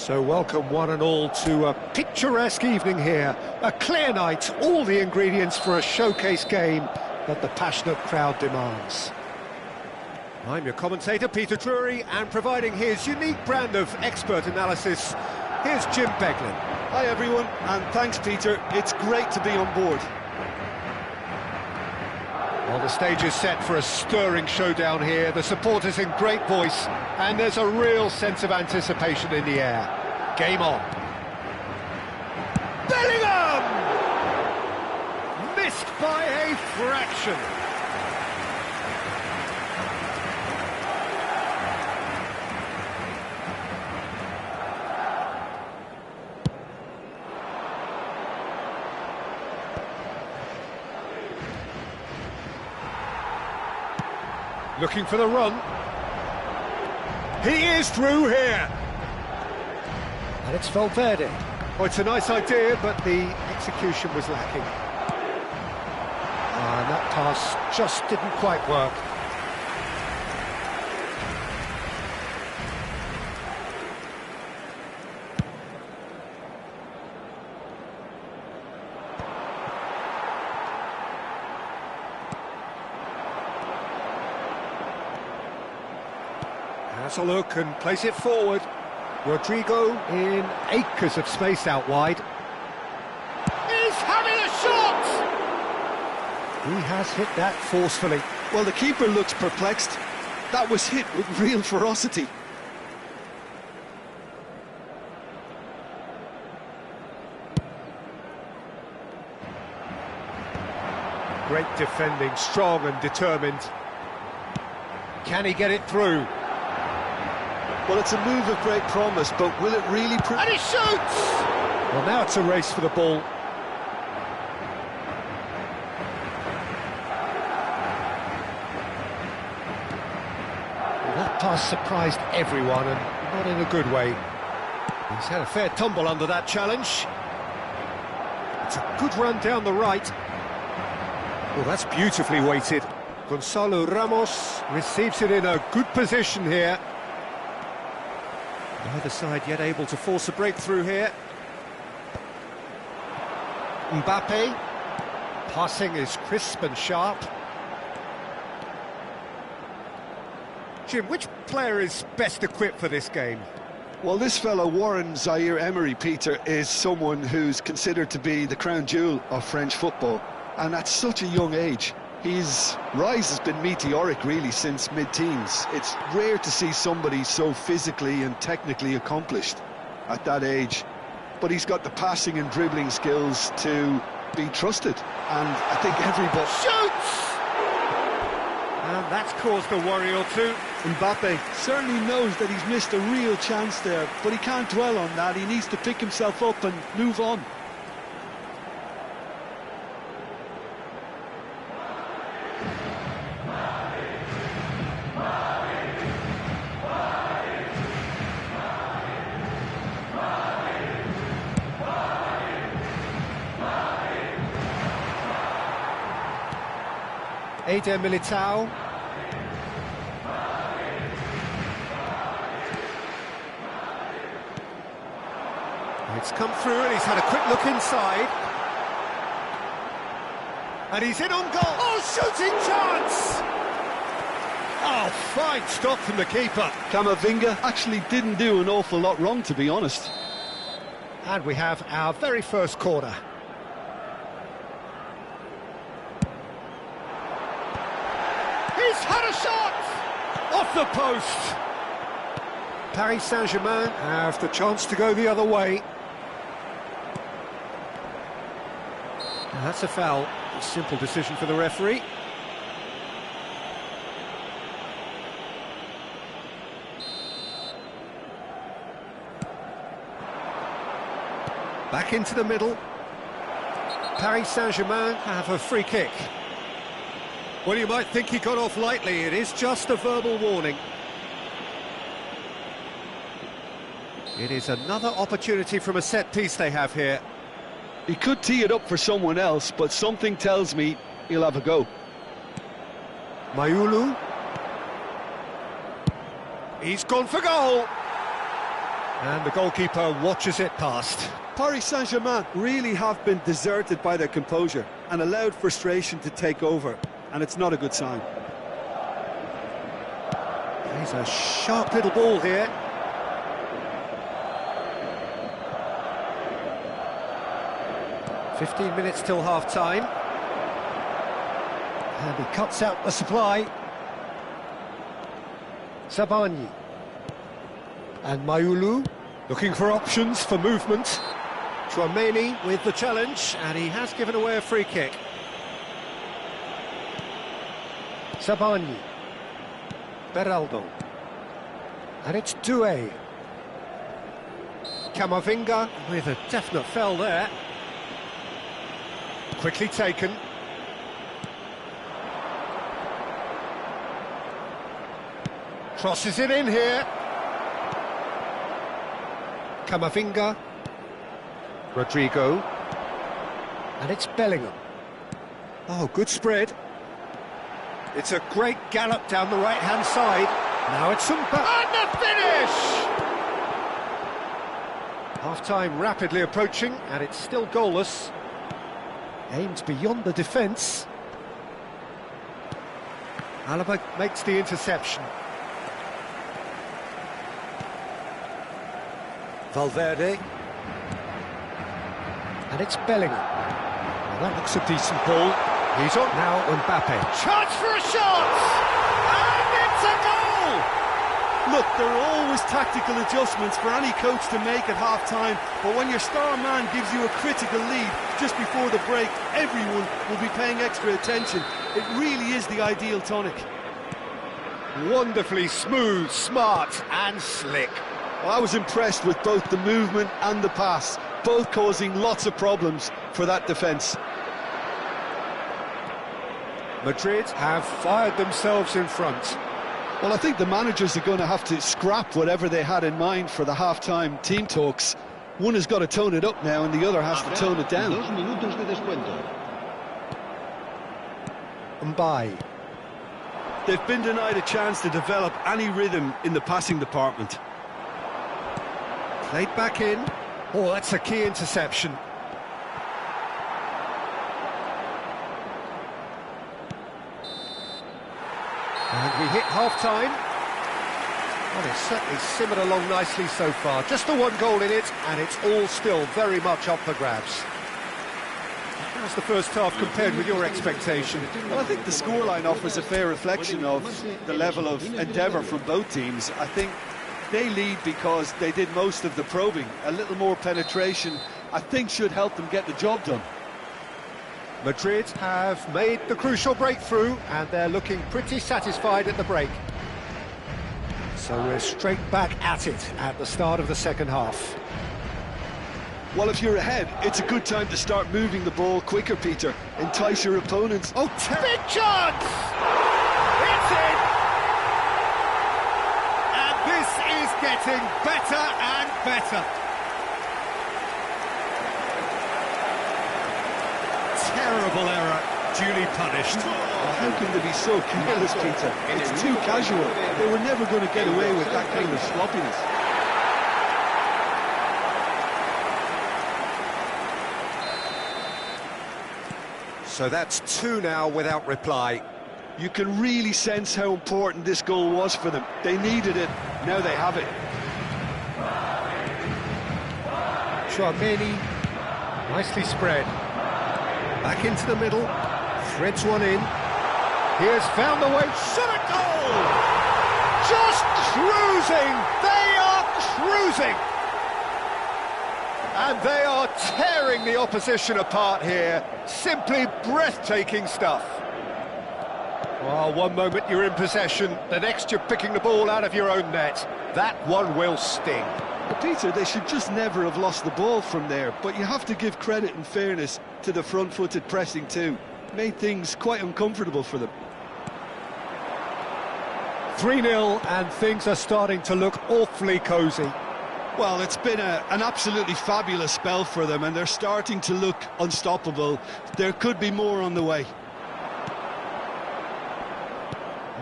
So welcome one and all to a picturesque evening here. A clear night, all the ingredients for a showcase game. that the passionate crowd demands. I'm your commentator, Peter Drury, and providing his unique brand of expert analysis, here's Jim Beglin. Hi everyone, and thanks Peter, it's great to be on board. Well, the stage is set for a stirring showdown here, the supporters in great voice, and there's a real sense of anticipation in the air. Game on. Bellingham! Missed by a fraction. Looking for the run. He is through here. And it's Valverde. Oh, it's a nice idea, but the execution was lacking. And that pass just didn't quite work. Has a look and plays it forward. Rodrigo in acres of space out wide. He's having a shot! He has hit that forcefully. Well, the keeper looks perplexed. That was hit with real ferocity. Great defending, strong and determined. Can he get it through? Well, it's a move of great promise, but will it really prove... And he shoots! Well, now it's a race for the ball. Well, that pass surprised everyone, and not in a good way. He's had a fair tumble under that challenge. It's a good run down the right. Well, that's beautifully weighted. Gonzalo Ramos receives it in a good position here. Neither side yet able to force a breakthrough here. Mbappe. Passing is crisp and sharp. Jim, which player is best equipped for this game? Well, this fellow, Warren Zaire-Emery, Peter, is someone who's considered to be the crown jewel of French football. And at such a young age, his rise has been meteoric, really, since mid-teens. It's rare to see somebody so physically and technically accomplished at that age. But he's got the passing and dribbling skills to be trusted. And I think everybody... Shoots! And that's caused a worry or two. Mbappe certainly knows that he's missed a real chance there, but he can't dwell on that. He needs to pick himself up and move on. Eder Militao. It's come through and he's had a quick look inside. And he's in on goal. Oh, shooting chance! Oh, fine stop from the keeper. Camavinga actually didn't do an awful lot wrong, to be honest. And we have our very first corner. He's had a shot! Off the post! Paris Saint-Germain have the chance to go the other way. And that's a foul. A simple decision for the referee. Back into the middle. Paris Saint-Germain have a free kick. Well, you might think he got off lightly. It is just a verbal warning. It is another opportunity from a set piece they have here. He could tee it up for someone else, but something tells me he'll have a go. Mayulu. He's gone for goal. And the goalkeeper watches it past. Paris Saint-Germain really have been deserted by their composure and allowed frustration to take over. and it's not a good sign. He's a sharp little ball here. "15 minutes till half-time. And he cuts out the supply. Sabani. And Mayulu, looking for options for movement. Chouameni with the challenge, and he has given away a free kick. Sabani. Beraldo. And it's Doué. Camavinga with a definite foul there. Quickly taken. Crosses it in here. Camavinga. Rodrigo. And it's Bellingham. Oh, good spread. It's a great gallop down the right-hand side. Now it's and the finish! Half-time rapidly approaching, and it's still goalless. Aims beyond the defence. Alaba makes the interception. Valverde. And it's Bellingham. Well, that looks a decent ball. He's on now, Mbappe. Chance for a shot! And it's a goal! Look, there are always tactical adjustments for any coach to make at half-time, but when your star man gives you a critical lead just before the break, everyone will be paying extra attention. It really is the ideal tonic. Wonderfully smooth, smart and slick. Well, I was impressed with both the movement and the pass, both causing lots of problems for that defence. Madrid have fired themselves in front. Well, I think the managers are going to have to scrap whatever they had in mind for the half-time team talks. One has got to tone it up now and the other has to tone it down. Mbappe. They've been denied a chance to develop any rhythm in the passing department. Played back in. Oh, that's a key interception. And we hit half-time. Well, it's certainly simmered along nicely so far. Just the one goal in it, and it's all still very much up for grabs. How's the first half compared with your expectation? Well, I think the scoreline offers a fair reflection of the level of endeavour from both teams. I think they lead because they did most of the probing. A little more penetration, I think, should help them get the job done. Madrid have made the crucial breakthrough, and they're looking pretty satisfied at the break. So we're straight back at it at the start of the second half. Well, if you're ahead, it's a good time to start moving the ball quicker, Peter. Entice your opponents. Oh, big chance! It's in! And this is getting better and better. Terrible error, duly punished. How can they be so careless, Peter? It's too casual. They were never going to get away with that kind of sloppiness. So that's two now without reply. You can really sense how important this goal was for them. They needed it, now they have it. Chouameni, nicely spread. Back into the middle, threads one in. He has found the way, shot a goal! Just cruising! They are cruising! And they are tearing the opposition apart here. Simply breathtaking stuff. Well, one moment you're in possession, the next you're picking the ball out of your own net. That one will sting. But Peter, they should just never have lost the ball from there, but you have to give credit and fairness to the front-footed pressing too. Made things quite uncomfortable for them. 3-0, and things are starting to look awfully cosy. Well, it's been an absolutely fabulous spell for them, and they're starting to look unstoppable. There could be more on the way.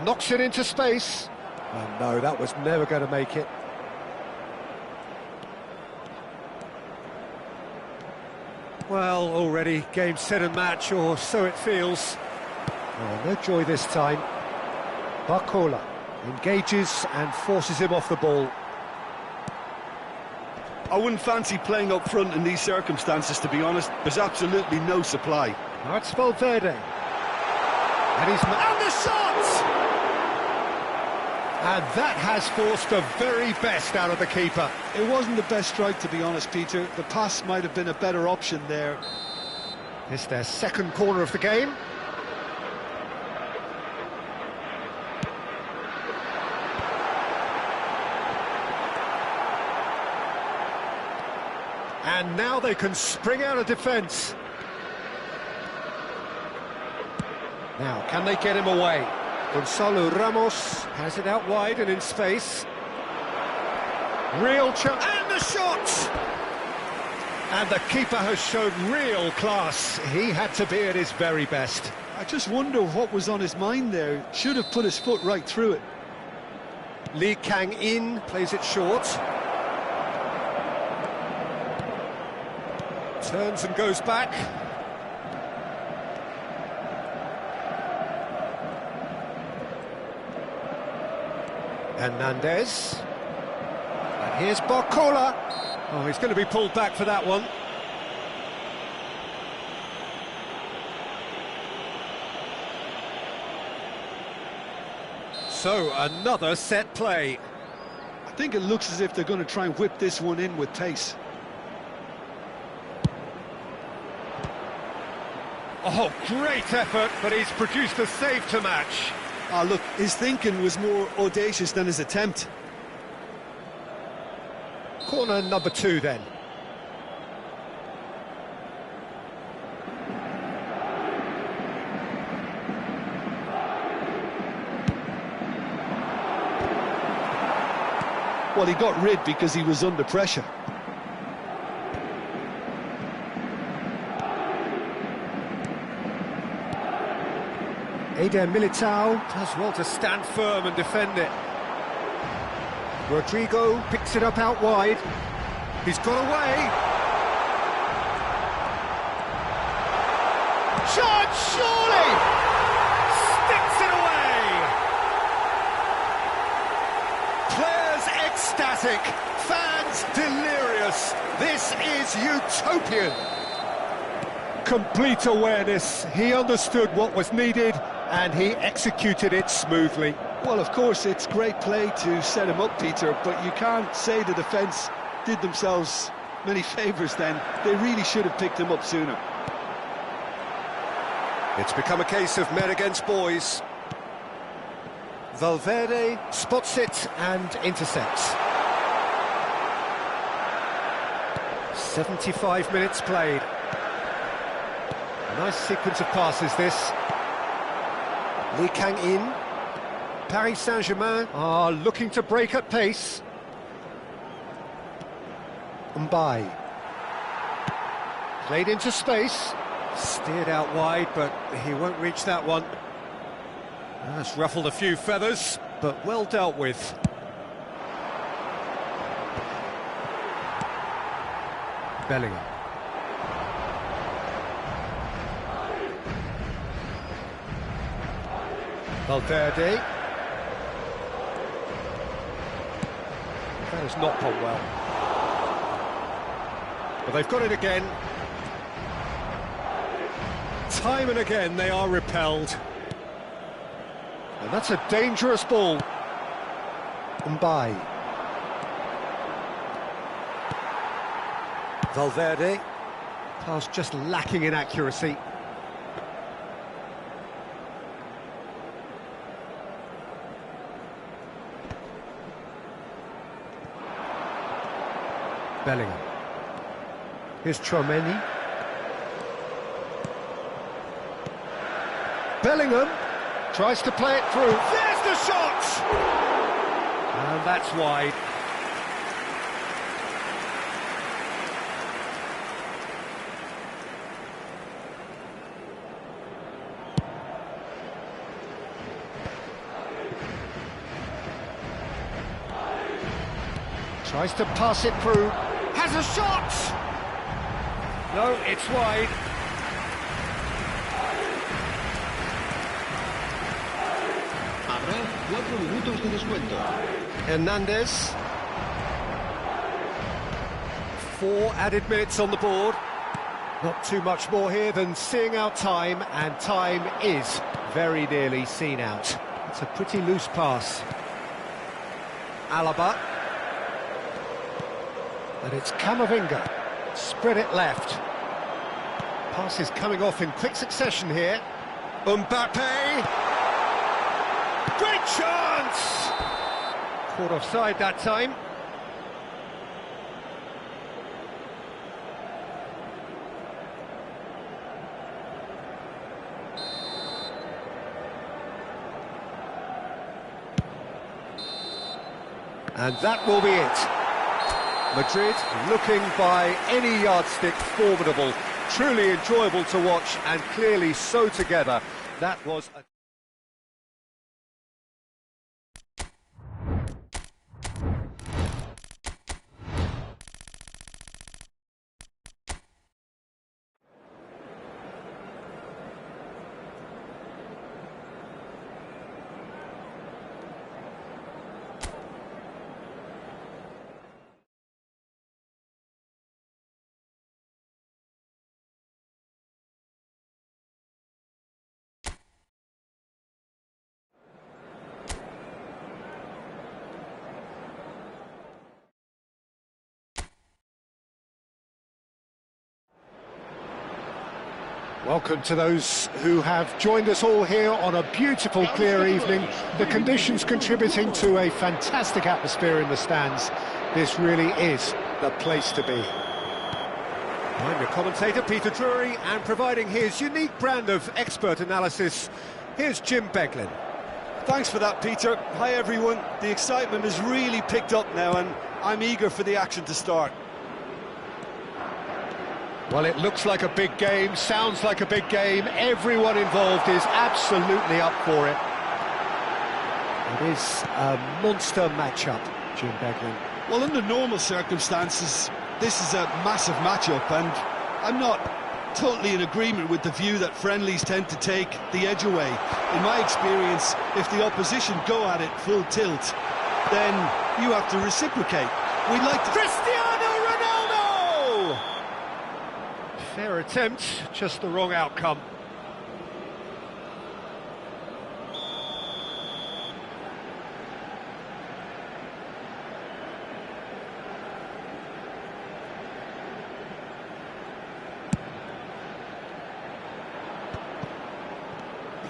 Knocks it into space. Oh no, that was never going to make it. Well, already game, set and match, or so it feels. Oh, no joy this time. Barcola engages and forces him off the ball. I wouldn't fancy playing up front in these circumstances, to be honest. There's absolutely no supply. Now it's Valverde. And the shot! And that has forced the very best out of the keeper. It wasn't the best strike, to be honest, Peter. The pass might have been a better option there. It's their second corner of the game. And now they can spring out of defence. Now, can they get him away? Gonzalo Ramos has it out wide and in space. Real chance. And the shot! And the keeper has shown real class. He had to be at his very best. I just wonder what was on his mind there. Should have put his foot right through it. Lee Kang-in plays it short. Turns and goes back. Hernandez. And here's Barcola. Oh, he's going to be pulled back for that one. So, another set play. I think it looks as if they're going to try and whip this one in with pace. Oh, great effort, but he's produced a save to match. Ah, look, his thinking was more audacious than his attempt. Corner number 2 then. Well, he got rid because he was under pressure. Eder Militao does well to stand firm and defend it. Rodrigo picks it up out wide. He's got away. Shot, surely! Sticks it away! Players ecstatic, fans delirious. This is utopian. Complete awareness. He understood what was needed and he executed it smoothly. Well, of course, it's great play to set him up, Peter, but you can't say the defence did themselves many favours then. They really should have picked him up sooner. It's become a case of men against boys. Valverde spots it and intercepts. 75 minutes played. A nice sequence of passes, this. Lee Kang-in. Paris Saint-Germain are looking to break at pace. Mbai. Played into space. Steered out wide, but he won't reach that one. That's ruffled a few feathers, but well dealt with. Bellingham. Valverde. That has not gone well. But they've got it again. Time and again they are repelled. And that's a dangerous ball. Mbai. Valverde. Pass just lacking in accuracy. Bellingham. Here's Chouameni. Bellingham tries to play it through. There's the shot! And that's wide. Tries to pass it through. Has a shot! No, it's wide. 4 minutos de descuento. Hernandez. 4 added minutes on the board. Not too much more here than seeing out time, and time is very nearly seen out. It's a pretty loose pass. Alaba. And it's Camavinga. Spread it left. Pass is coming off in quick succession here. Mbappe. Great chance! Caught offside that time. And that will be it. Madrid looking by any yardstick formidable, truly enjoyable to watch, and clearly so together. That was a... Welcome to those who have joined us all here on a beautiful, clear evening. The conditions contributing to a fantastic atmosphere in the stands. This really is the place to be. I'm your commentator, Peter Drury, and providing his unique brand of expert analysis, here's Jim Beglin. Thanks for that, Peter. Hi, everyone. The excitement has really picked up now, and I'm eager for the action to start. Well, it looks like a big game, sounds like a big game. Everyone involved is absolutely up for it. It is a monster matchup, Jim Beglin. Well, under normal circumstances, this is a massive matchup, and I'm not totally in agreement with the view that friendlies tend to take the edge away. In my experience, if the opposition go at it full tilt, then you have to reciprocate. We'd like to... Cristiano Ronaldo! Fair attempt, just the wrong outcome.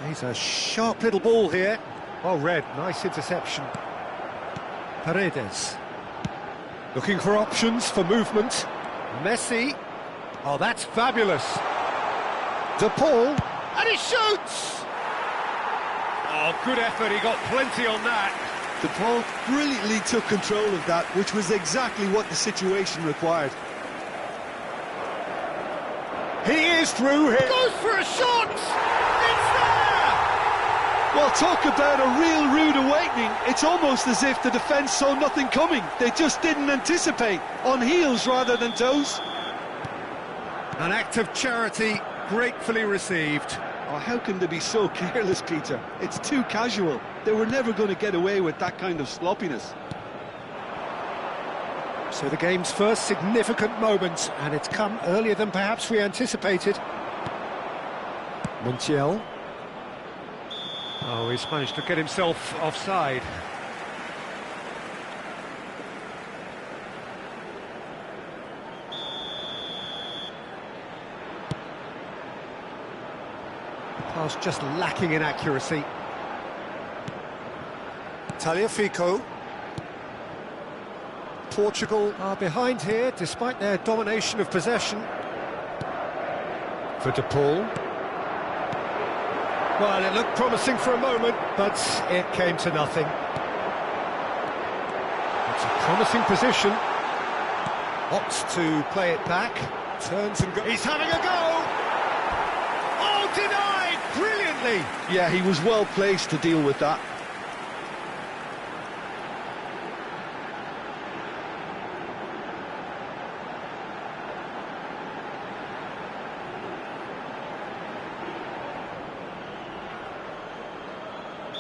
He's a sharp little ball here. Well read, nice interception. Paredes. Looking for options for movement. Messi. Oh, that's fabulous. De Paul. And he shoots! Oh, good effort, he got plenty on that. De Paul brilliantly took control of that, which was exactly what the situation required. He is through here. Goes for a shot! It's there! Well, talk about a real rude awakening. It's almost as if the defence saw nothing coming. They just didn't anticipate, on heels rather than toes. An act of charity gratefully received. Oh, how can they be so careless, Peter? It's too casual. They were never going to get away with that kind of sloppiness. So the game's first significant moment, and it's come earlier than perhaps we anticipated. Montiel. Oh, he's managed to get himself offside. Pass just lacking in accuracy. Tagliafico. Portugal are behind here, despite their domination of possession. For De Paul. Well, it looked promising for a moment, but it came to nothing. It's a promising position. Opts to play it back. Turns and goes. He's having a go! Oh, denied! Brilliantly! Yeah, he was well placed to deal with that.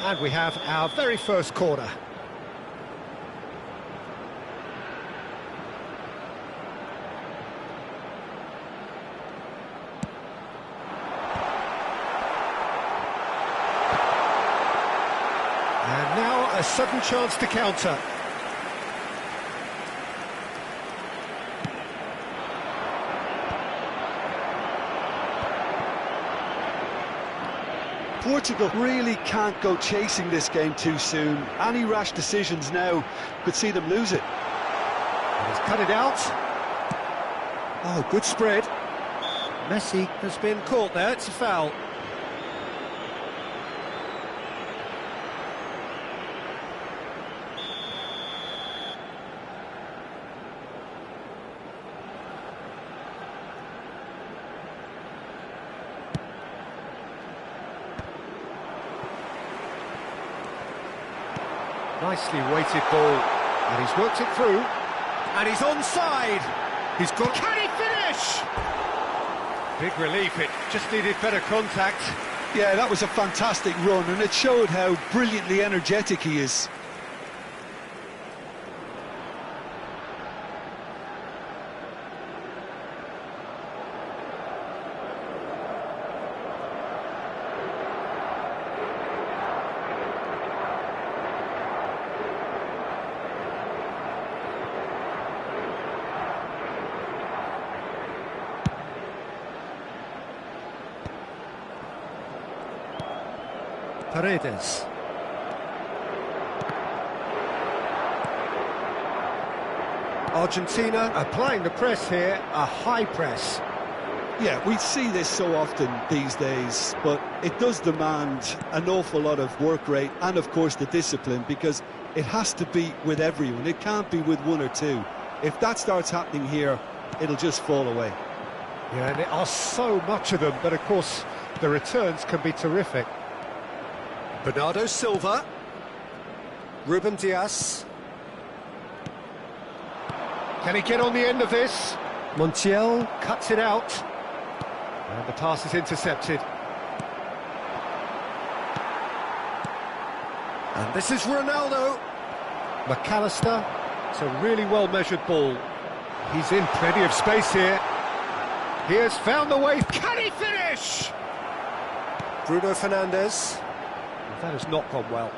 And we have our very first corner. And now a sudden chance to counter. Portugal really can't go chasing this game too soon. Any rash decisions now could see them lose it. And he's cut it out. Oh, good spread. Messi has been caught there, it's a foul. Nicely weighted ball, and he's worked it through, and he's onside. He's got... Can he finish? Big relief, it just needed better contact. Yeah, that was a fantastic run, and it showed how brilliantly energetic he is. Paredes. Argentina applying the press here, a high press. Yeah, we see this so often these days, but it does demand an awful lot of work rate and, of course, the discipline, because it has to be with everyone. It can't be with one or two. If that starts happening here, it'll just fall away. Yeah, and there are so much of them, but of course the returns can be terrific. Bernardo Silva, Ruben Dias. Can he get on the end of this? Montiel cuts it out, and the pass is intercepted. And this is Ronaldo. McAllister. It's a really well-measured ball. He's in plenty of space here. He has found the way. Can he finish? Bruno Fernandes. That has not gone well.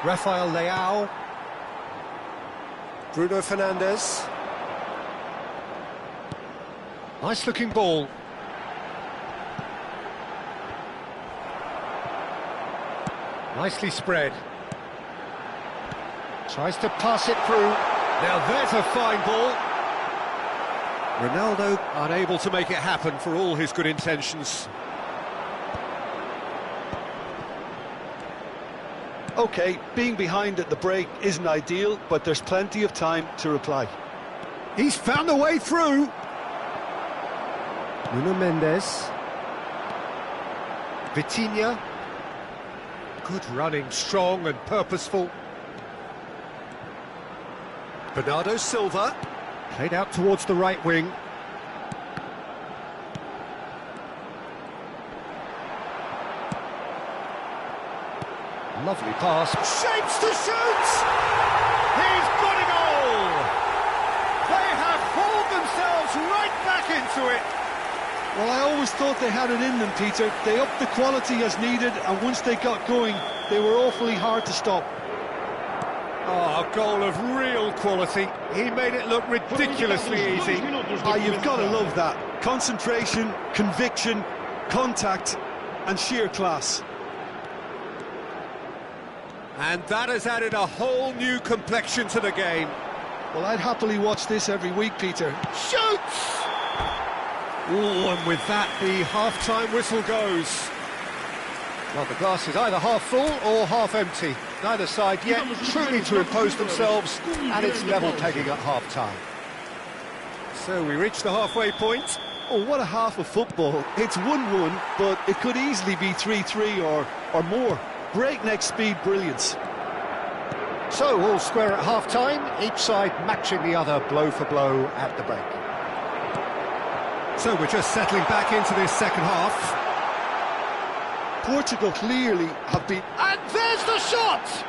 Rafael Leao. Bruno Fernandes. Nice looking ball. Nicely spread. Tries to pass it through. Now there's a fine ball. Ronaldo unable to make it happen for all his good intentions. OK, being behind at the break isn't ideal, but there's plenty of time to reply. He's found a way through. Nuno Mendes. Vitinha. Good running, strong and purposeful. Bernardo Silva. Played out towards the right wing. Lovely pass. Shapes to shoot! He's got a goal! They have pulled themselves right back into it. Well, I always thought they had it in them, Peter. They upped the quality as needed, and once they got going, they were awfully hard to stop. Oh, a goal of real quality. He made it look ridiculously easy. Ah, you've got to love that. Concentration, conviction, contact, and sheer class. And that has added a whole new complexion to the game. Well, I'd happily watch this every week, Peter. Shoots! Oh, and with that, the half-time whistle goes. Well, the glass is either half full or half empty. Neither side yet truly to impose themselves, and it's level pegging at half-time. So we reach the halfway point. Oh, what a half of football. It's 1-1, but it could easily be 3-3 or more. Breakneck speed brilliance. So, all square at half-time, each side matching the other blow for blow at the break. So we're just settling back into this second half. Portugal clearly have been... And there's the shot!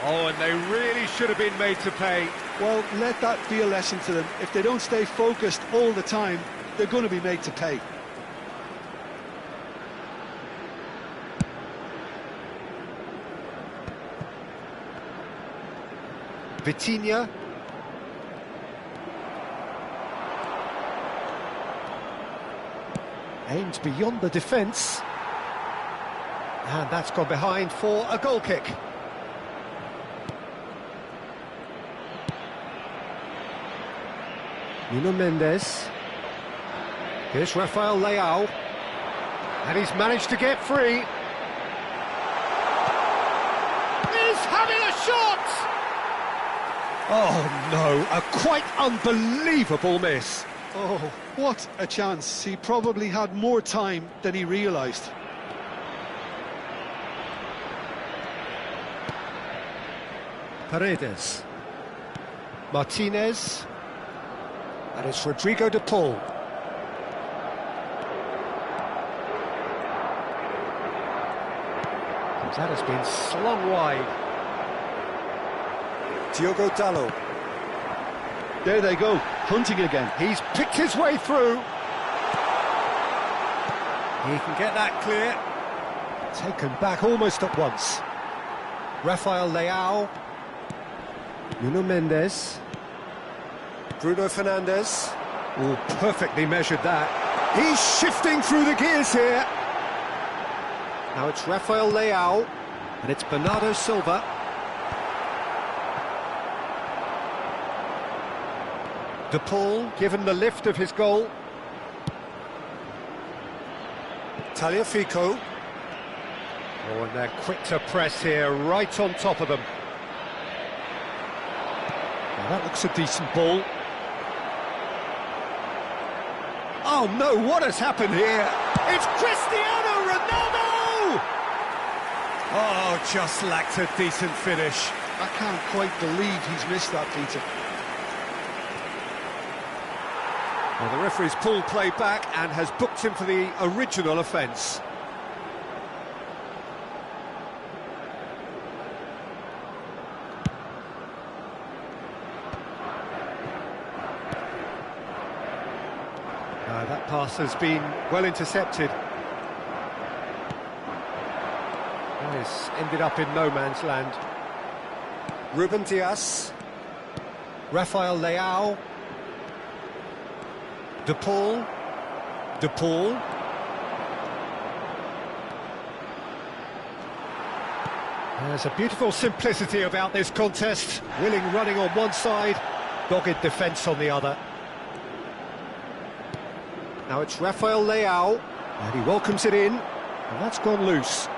Oh, and they really should have been made to pay. Well, let that be a lesson to them. If they don't stay focused all the time, they're going to be made to pay. Vitinha. Aimed beyond the defence. And that's gone behind for a goal kick. Nuno Mendes. Here's Rafael Leao. And he's managed to get free. He's having a shot! Oh no, a quite unbelievable miss. Oh, what a chance. He probably had more time than he realised. Paredes. Martinez. And it's Rodrigo de Paul. That has been slung wide. Diogo Dalot. There they go, hunting again. He's picked his way through. He can get that clear. Taken back almost at once. Rafael Leao. Nuno Mendes. Bruno Fernandes. Oh, perfectly measured that. He's shifting through the gears here. Now it's Rafael Leao, and it's Bernardo Silva. De Paul given the lift of his goal. Tagliafico. Oh, and they're quick to press here, right on top of them. Now that looks a decent ball. Oh no, what has happened here? It's Cristiano Ronaldo! Oh, just lacked a decent finish. I can't quite believe he's missed that, Peter. Well, the referee's pulled play back and has booked him for the original offence. That pass has been well intercepted. It's ended up in no man's land. Ruben Dias. Rafael Leao. De Paul. De Paul. There's a beautiful simplicity about this contest. Willing running on one side, dogged defence on the other. Now it's Rafael Leao, and he welcomes it in, and that's gone loose.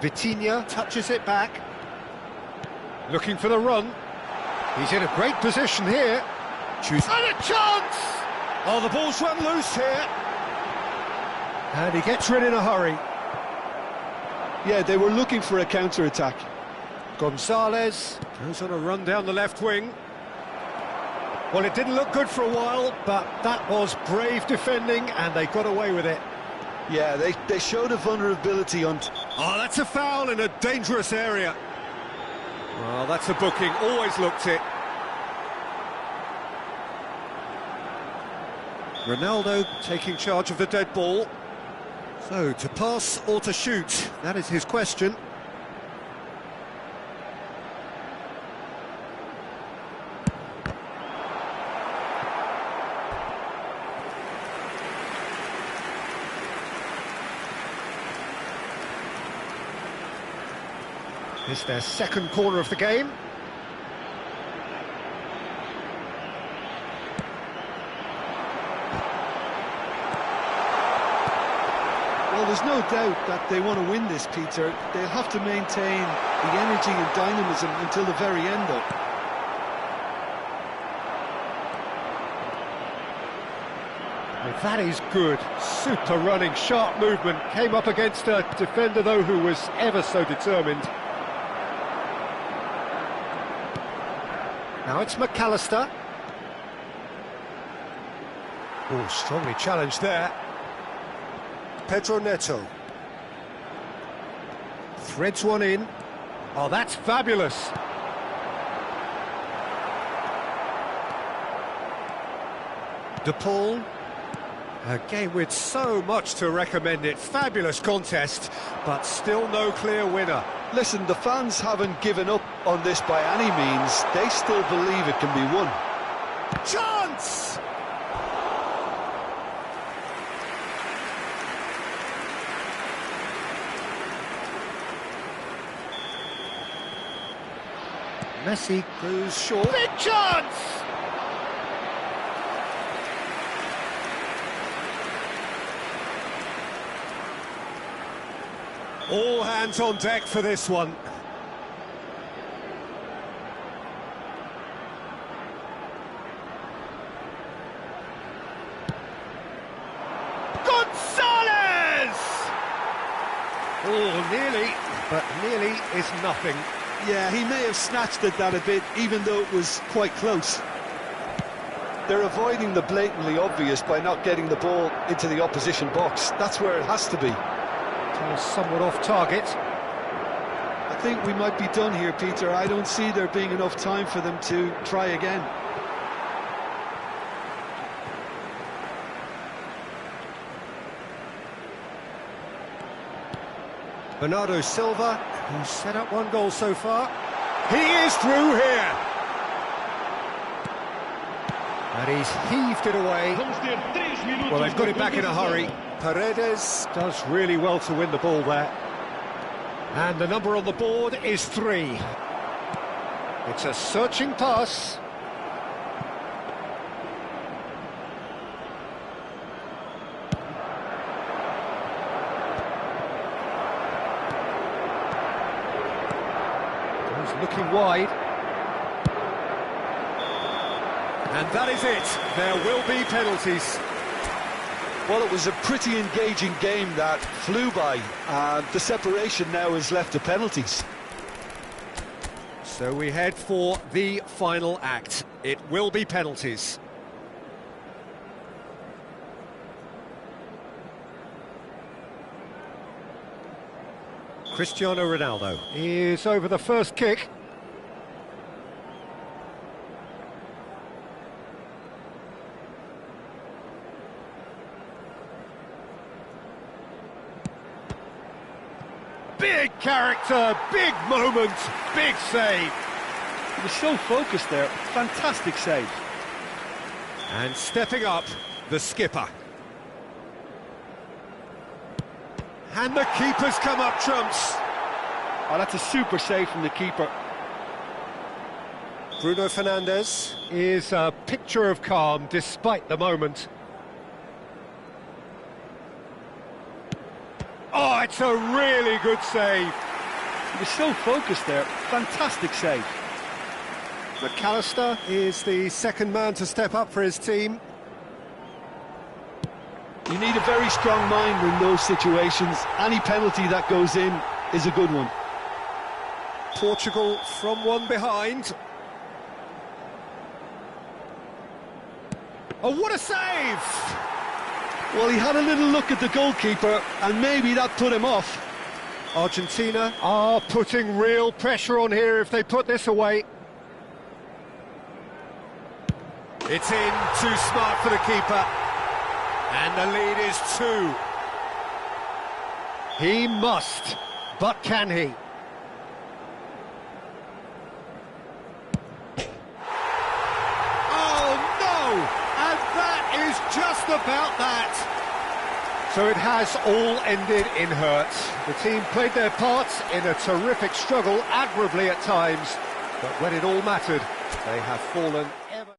Vitinha touches it back. Looking for the run. He's in a great position here. And a chance! Oh, the ball's run loose here. And he gets rid in a hurry. Yeah, they were looking for a counter-attack. Gonzalez goes on a run down the left wing. Well, it didn't look good for a while, but that was brave defending, and they got away with it. Yeah, they showed a vulnerability on... Oh, that's a foul in a dangerous area. Well, that's a booking, always looked it. Ronaldo taking charge of the dead ball. So, to pass or to shoot, that is his question. It's their second corner of the game. Well, there's no doubt that they want to win this, Peter. They'll have to maintain the energy and dynamism until the very end, though. Well, that is good. Super running, sharp movement. Came up against a defender, though, who was ever so determined. Now it's McAllister. Oh, strongly challenged there. Pedro Neto. Threads one in. Oh, that's fabulous. De Paul. A game with so much to recommend it. Fabulous contest, but still no clear winner. Listen, the fans haven't given up on this by any means. They still believe it can be won. Chance! Messi goes short. Big chance! All hands on deck for this one. Gonzalez! Oh, nearly, but nearly is nothing. Yeah, he may have snatched at that a bit, even though it was quite close. They're avoiding the blatantly obvious by not getting the ball into the opposition box. That's where it has to be. Somewhat off target. I think we might be done here, Peter. I don't see there being enough time for them to try again. Bernardo Silva, who's set up one goal so far. He is through here. And he's heaved it away. Well, they've got it back in a hurry. Paredes does really well to win the ball there. And the number on the board is 3. It's a searching pass. He's looking wide. And that is it. There will be penalties. Well, it was a pretty engaging game that flew by. The separation now is left to penalties. So we head for the final act. It will be penalties. Cristiano Ronaldo is over the first kick. Big character, big moment, big save. He was so focused there. Fantastic save. And stepping up, the skipper. And the keeper's come up trumps. Oh, that's a super save from the keeper. Bruno Fernandes is a picture of calm despite the moment. Oh, it's a really good save. He was so focused there. Fantastic save. McAllister is the second man to step up for his team. You need a very strong mind in those situations. Any penalty that goes in is a good one. Portugal from one behind. Oh, what a save! Well, he had a little look at the goalkeeper, and maybe that put him off. Argentina are putting real pressure on here if they put this away. It's in, too smart for the keeper. And the lead is 2. He must, but can he? Oh no! And that is just about that. So it has all ended in hurt. The team played their parts in a terrific struggle, admirably at times. But when it all mattered, they have fallen ever...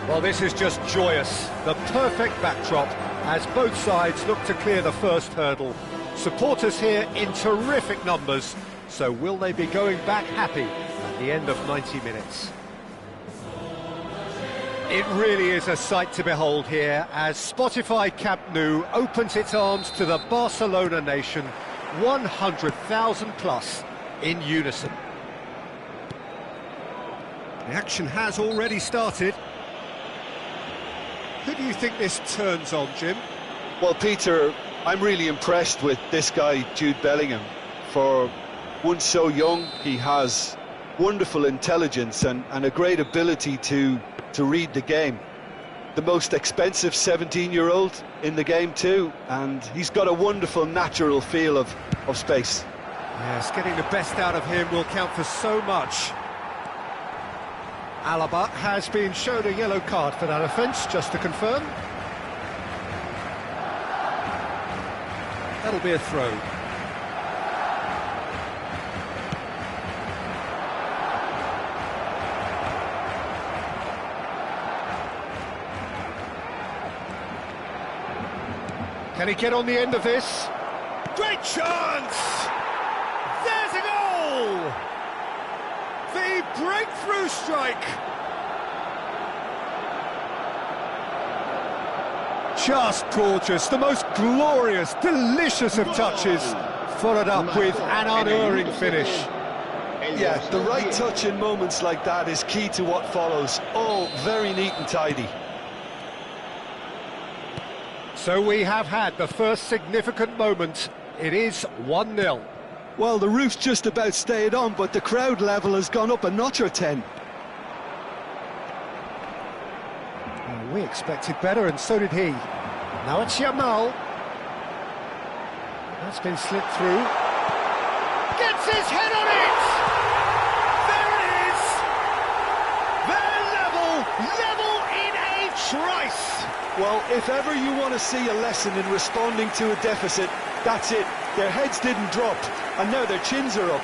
Well, this is just joyous. The perfect backdrop as both sides look to clear the first hurdle. Supporters here in terrific numbers. So will they be going back happy at the end of 90 minutes? It really is a sight to behold here as Spotify Camp Nou opens its arms to the Barcelona nation, 100,000 plus in unison. The action has already started. Who do you think this turns on, Jim? Well, Peter, I'm really impressed with this guy, Jude Bellingham. For one so young, he has wonderful intelligence and a great ability to read the game. The most expensive 17-year-old in the game too, and he's got a wonderful natural feel of space. Yes, getting the best out of him will count for so much. Alaba has been shown a yellow card for that offence, just to confirm. That'll be a throw. Can he get on the end of this? Great chance! There's a goal! The breakthrough strike! Just gorgeous, the most glorious, delicious of touches, followed up with an unerring finish. Yeah, the right touch in moments like that is key to what follows. Oh, very neat and tidy. So we have had the first significant moment. It is 1-0. Well, the roof's just about stayed on, but the crowd level has gone up a notch or 10. Well, we expected better, and so did he. Now it's Yamal. That's been slipped through. Gets his head on it! There it is! They're level in a trice! Well, if ever you want to see a lesson in responding to a deficit, that's it. Their heads didn't drop, and now their chins are up.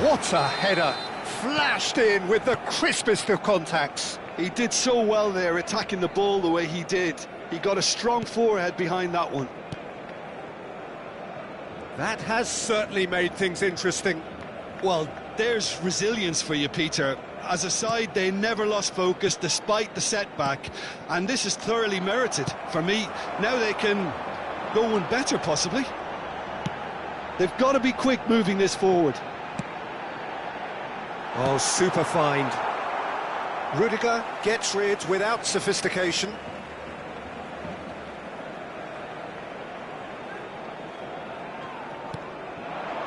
What a header! Flashed in with the crispest of contacts. He did so well there, attacking the ball the way he did. He got a strong forehead behind that one. That has certainly made things interesting. Well, there's resilience for you, Peter. As a side, they never lost focus despite the setback, and this is thoroughly merited. For me, now they can go one better, possibly. They've got to be quick moving this forward. Oh, super find. Rudiger gets rid without sophistication.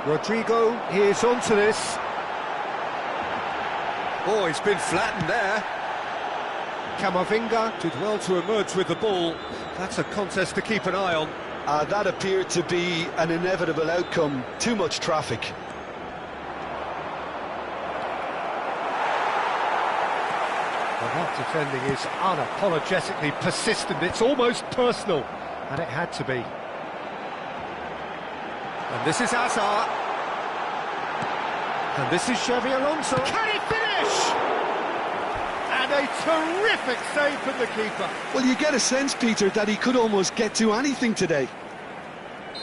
Rodrigo is onto this. Oh, he's been flattened there. Camavinga did well to emerge with the ball. That's a contest to keep an eye on. That appeared to be an inevitable outcome. Too much traffic. Well, that defending is unapologetically persistent. It's almost personal, and it had to be. And this is Hazard. And this is Xavi Alonso. Can he finish? And a terrific save from the keeper. Well, you get a sense, Peter, that he could almost get to anything today.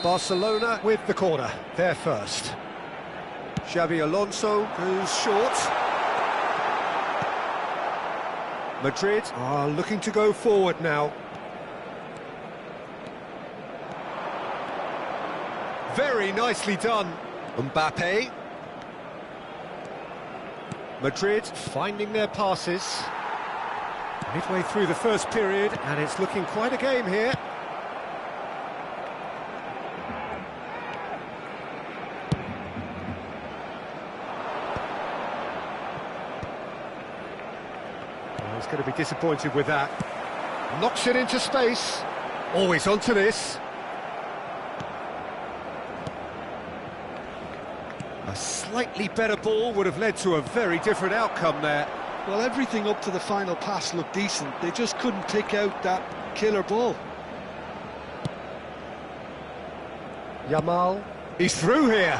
Barcelona with the corner, they're first. Xavi Alonso goes short. Madrid are looking to go forward now. Very nicely done. Mbappe. Madrid finding their passes. Midway through the first period, and it's looking quite a game here. Well, he's going to be disappointed with that. Knocks it into space. Always onto this. A slightly better ball would have led to a very different outcome there. Well, everything up to the final pass looked decent. They just couldn't pick out that killer ball. Yamal, he's through here.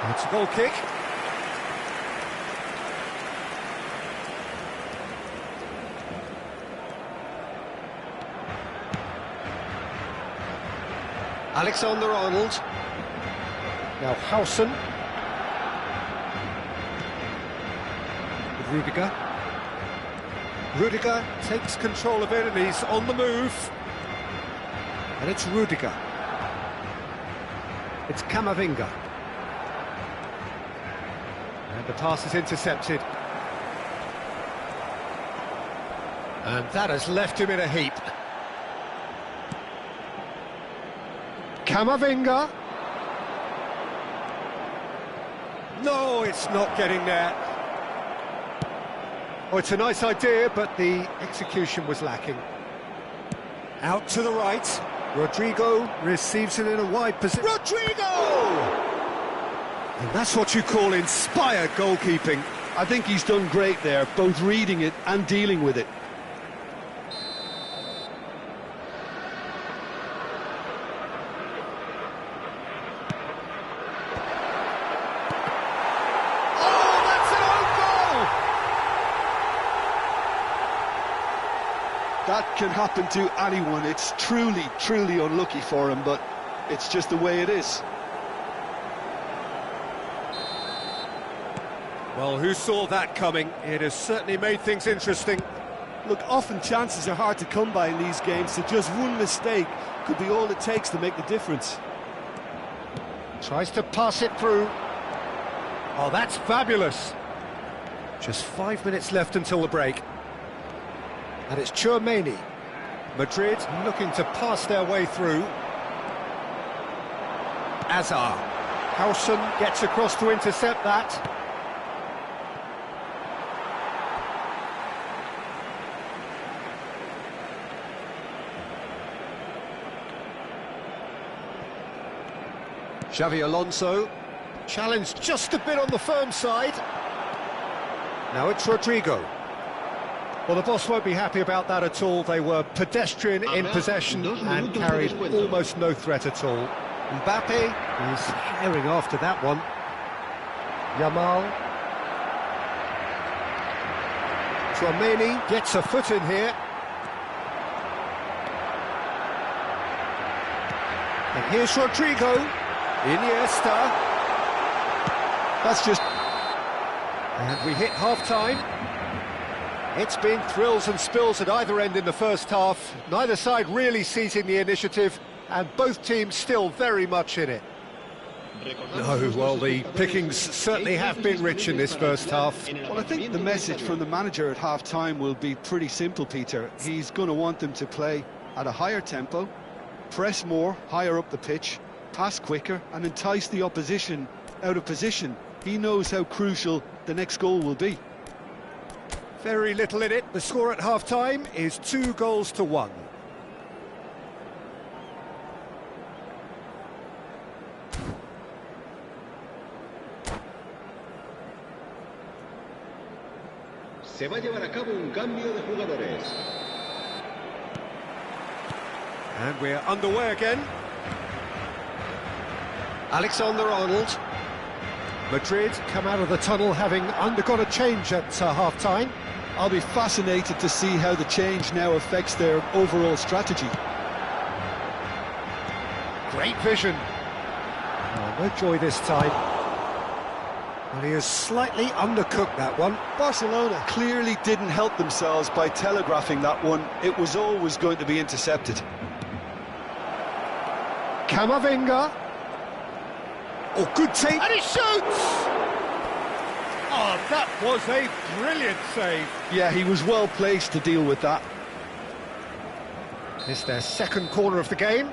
It's a goal kick. Alexander-Arnold. Now Howson. With Rudiger. Rudiger takes control of it and he's on the move. And it's Rudiger. It's Camavinga. And the pass is intercepted. And that has left him in a heap. Camavinga. No, it's not getting there. Oh, it's a nice idea, but the execution was lacking. Out to the right. Rodrigo receives it in a wide position. Rodrigo! And that's what you call inspired goalkeeping. I think he's done great there, both reading it and dealing with it. That can happen to anyone. It's truly, truly unlucky for him, but it's just the way it is. Well, who saw that coming? It has certainly made things interesting. Look, often chances are hard to come by in these games, so just one mistake could be all it takes to make the difference. Tries to pass it through. Oh, that's fabulous. Just 5 minutes left until the break. And it's Tchouaméni. Madrid looking to pass their way through. Azar. Howson gets across to intercept that. Xavi Alonso. Challenged just a bit on the firm side. Now it's Rodrigo. Well, the boss won't be happy about that at all. They were pedestrian in possession and carried almost no threat at all. Mbappe is herring after that one. Yamal. Tchouaméni gets a foot in here. And here's Rodrigo. Iniesta. That's just... And we hit half-time. It's been thrills and spills at either end in the first half. Neither side really seizing the initiative, and both teams still very much in it. No, well, the pickings certainly have been rich in this first half. Well, I think the message from the manager at half-time will be pretty simple, Peter. He's going to want them to play at a higher tempo, press more, higher up the pitch, pass quicker, and entice the opposition out of position. He knows how crucial the next goal will be. Very little in it. The score at half-time is 2-1. Se va a llevar a cabo un cambio de jugadores. And we're underway again. Alexander-Arnold. Madrid come out of the tunnel having undergone a change at half-time. I'll be fascinated to see how the change now affects their overall strategy. Great vision. Oh, no joy this time. Well, he has slightly undercooked that one. Barcelona clearly didn't help themselves by telegraphing that one. It was always going to be intercepted. Camavinga. Oh, good take. And he shoots! Oh, that was a brilliant save. Yeah, he was well placed to deal with that. It's their second corner of the game.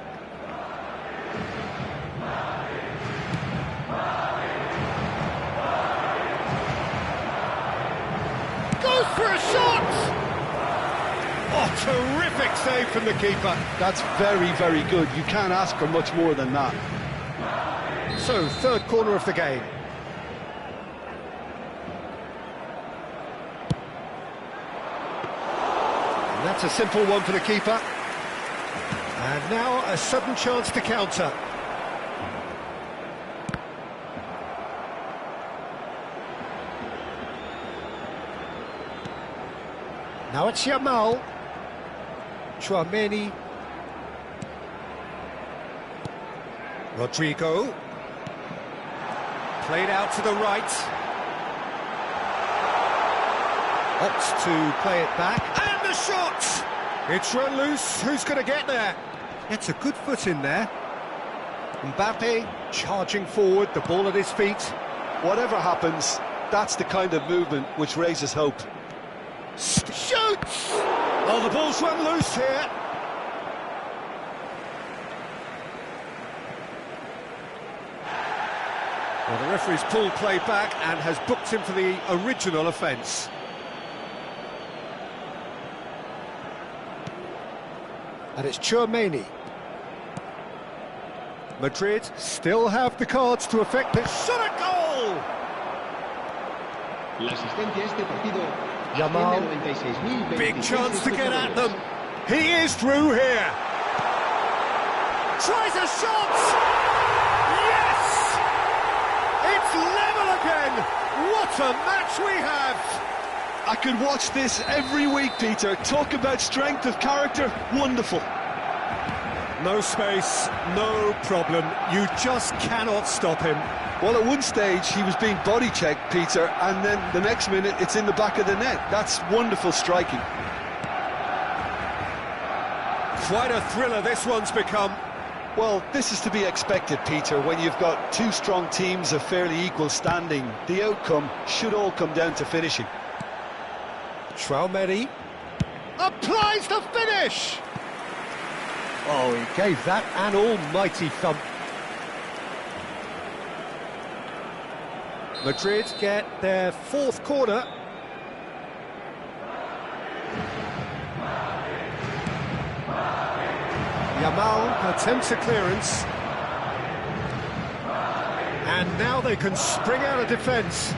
Goes for a shot! Oh, terrific save from the keeper. That's very, very good. You can't ask for much more than that. So, third corner of the game. And that's a simple one for the keeper. And now a sudden chance to counter. Now it's Yamal. Rodrigo. Played out to the right. Opts to play it back. And the shot! It's run loose. Who's going to get there? It's a good foot in there. Mbappe charging forward, the ball at his feet. Whatever happens, that's the kind of movement which raises hope. Shoots! Oh, the ball's run loose here. Well, the referee's pulled play back and has booked him for the original offence. And it's Tchouaméni. Madrid still have the cards to affect this. Shot a goal! La asistencia a este partido Yamal. asciende a 96.026 Big chance to get at them. espectadores. He is through here. Tries a shot! Yes! It's level again! What a match we have! I could watch this every week, Peter. Talk about strength of character, wonderful. No space, no problem. You just cannot stop him. Well, at one stage he was being body checked, Peter, and then the next minute it's in the back of the net. That's wonderful striking. Quite a thriller this one's become. Well, this is to be expected, Peter, when you've got two strong teams of fairly equal standing. The outcome should all come down to finishing. Tchouaméni applies the finish! Oh, he gave that an almighty thump. Madrid get their fourth corner. Yamal attempts a clearance. And now they can spring out of defence.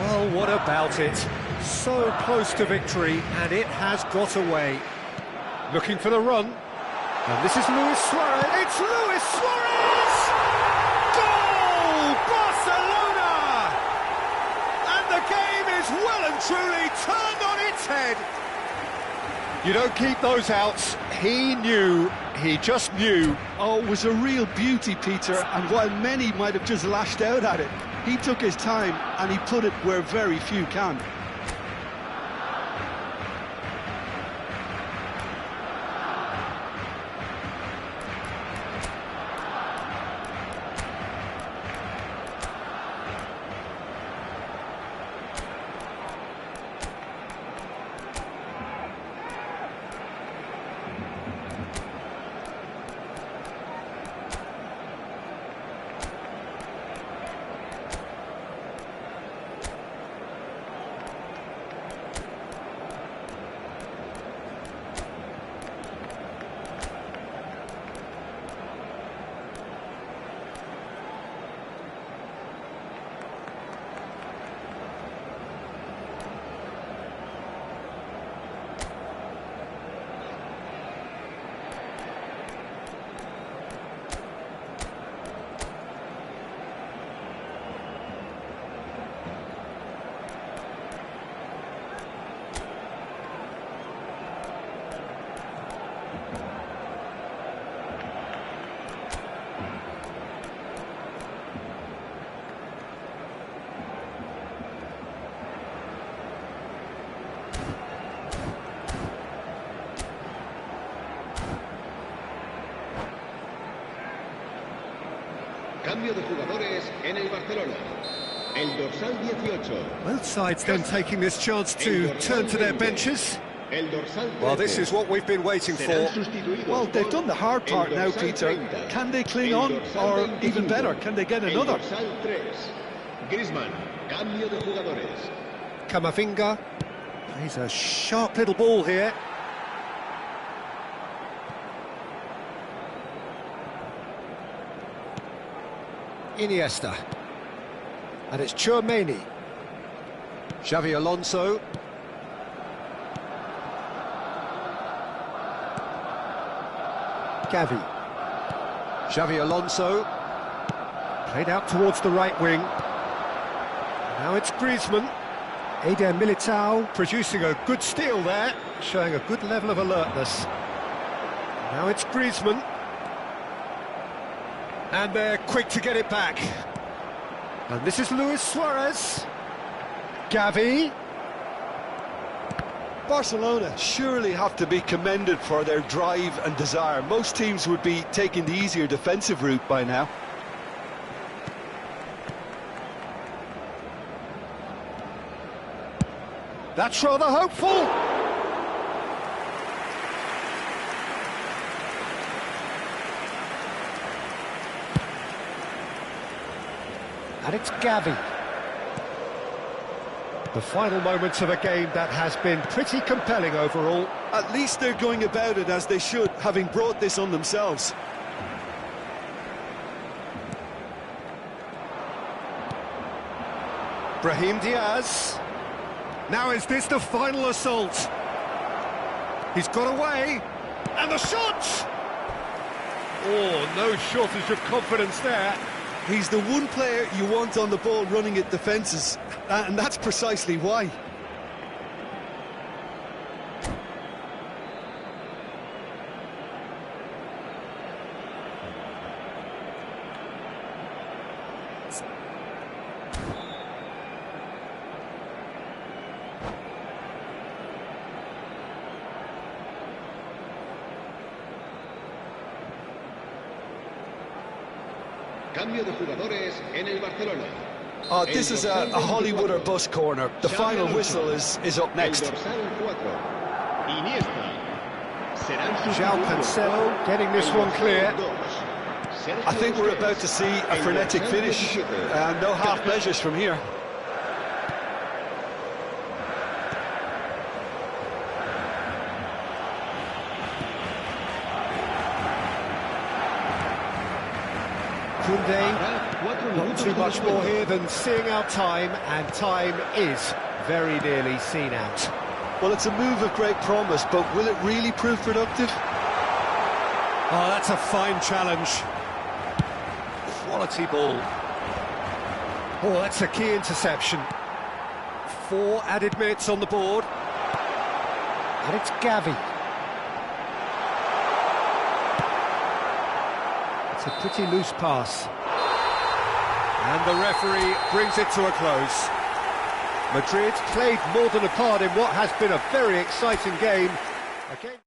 Well, what about it? So close to victory, and it has got away. Looking for the run. And this is Luis Suarez. It's Luis Suarez! Goal! Barcelona! And the game is well and truly turned on its head. You don't keep those outs. He knew. He just knew. Oh, it was a real beauty, Peter, and while many might have just lashed out at it, he took his time and he put it where very few can. Cambio de jugadores en el Barcelona. El dorsal 18. Both sides then taking this chance to turn to their benches. El dorsal 13. Well, this is what we've been waiting Serán for. sustituidos Well, they've por done the hard part el now, dorsal Peter. 30. Can they cling El on, dorsal or 25. even better, can they get El another? dorsal 3. Griezmann. Cambio de jugadores. Camavinga plays a sharp little ball here. Iniesta. And it's Tchouaméni. Xavi Alonso. Gavi. Xavi Alonso. Played out towards the right wing. Now it's Griezmann. Eder Militao producing a good steal there, showing a good level of alertness. Now it's Griezmann. And they're quick to get it back. And this is Luis Suarez. Gavi. Barcelona surely have to be commended for their drive and desire. Most teams would be taking the easier defensive route by now. That's rather hopeful. And it's Gavi. The final moments of a game that has been pretty compelling overall. At least they're going about it as they should, having brought this on themselves. Brahim Diaz. Now is this the final assault? He's got away. And the shot! Oh, no shortage of confidence there. He's the one player you want on the ball running at defences, and that's precisely why. Cambio de jugadores en el Barcelona. Oh, this is a Hollywood or bust corner. The final whistle is up next. El dorsal 4, Iniesta. Será el João Cancelo getting this one clear. I think we're about to see a frenetic finish. No half measures from here. Koundé, not too much more here than seeing out time, and time is very nearly seen out. Well, it's a move of great promise, but will it really prove productive? Oh, that's a fine challenge. Quality ball. Oh, that's a key interception. 4 added minutes on the board. And it's Gavi. It's a pretty loose pass. And the referee brings it to a close. Madrid played more than a part in what has been a very exciting game. Again.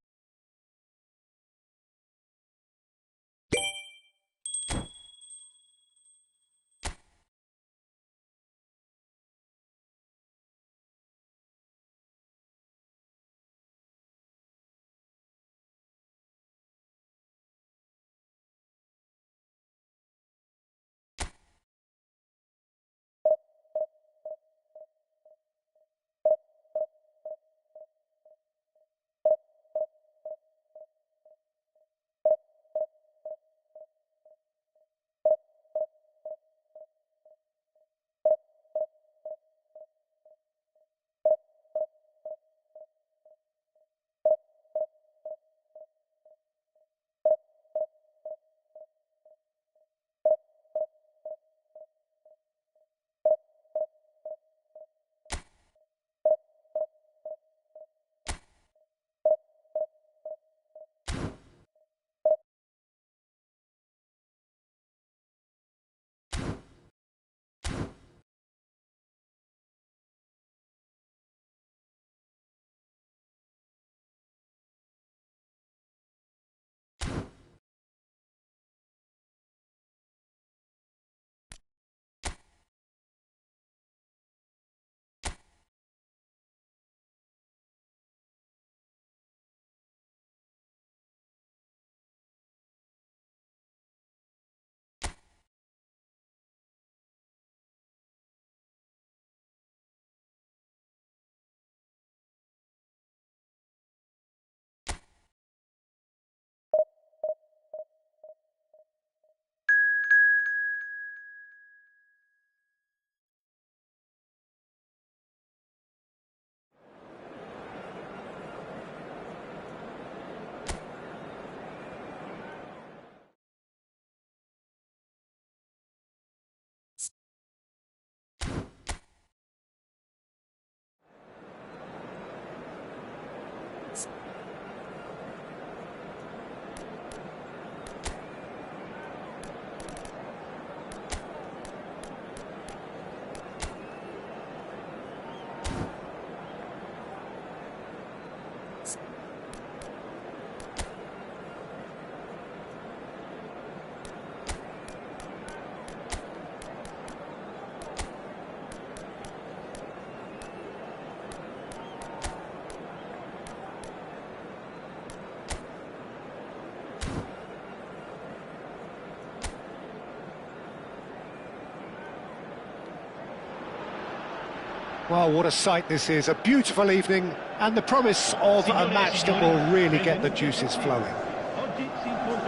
Well, what a sight this is. A beautiful evening and the promise of a match that will really get the juices flowing.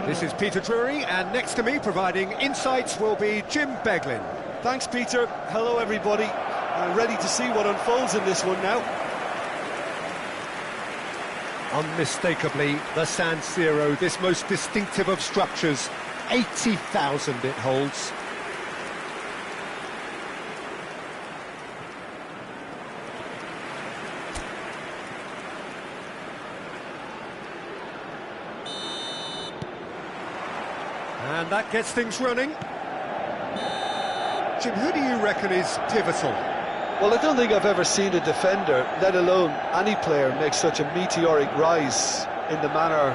This is Peter Drury, and next to me providing insights will be Jim Beglin. Thanks, Peter. Hello, everybody. Ready to see what unfolds in this one now. Unmistakably, the San Siro, this most distinctive of structures. 80,000 it holds. And that gets things running. Jim, who do you reckon is pivotal? Well, I don't think I've ever seen a defender, let alone any player, make such a meteoric rise in the manner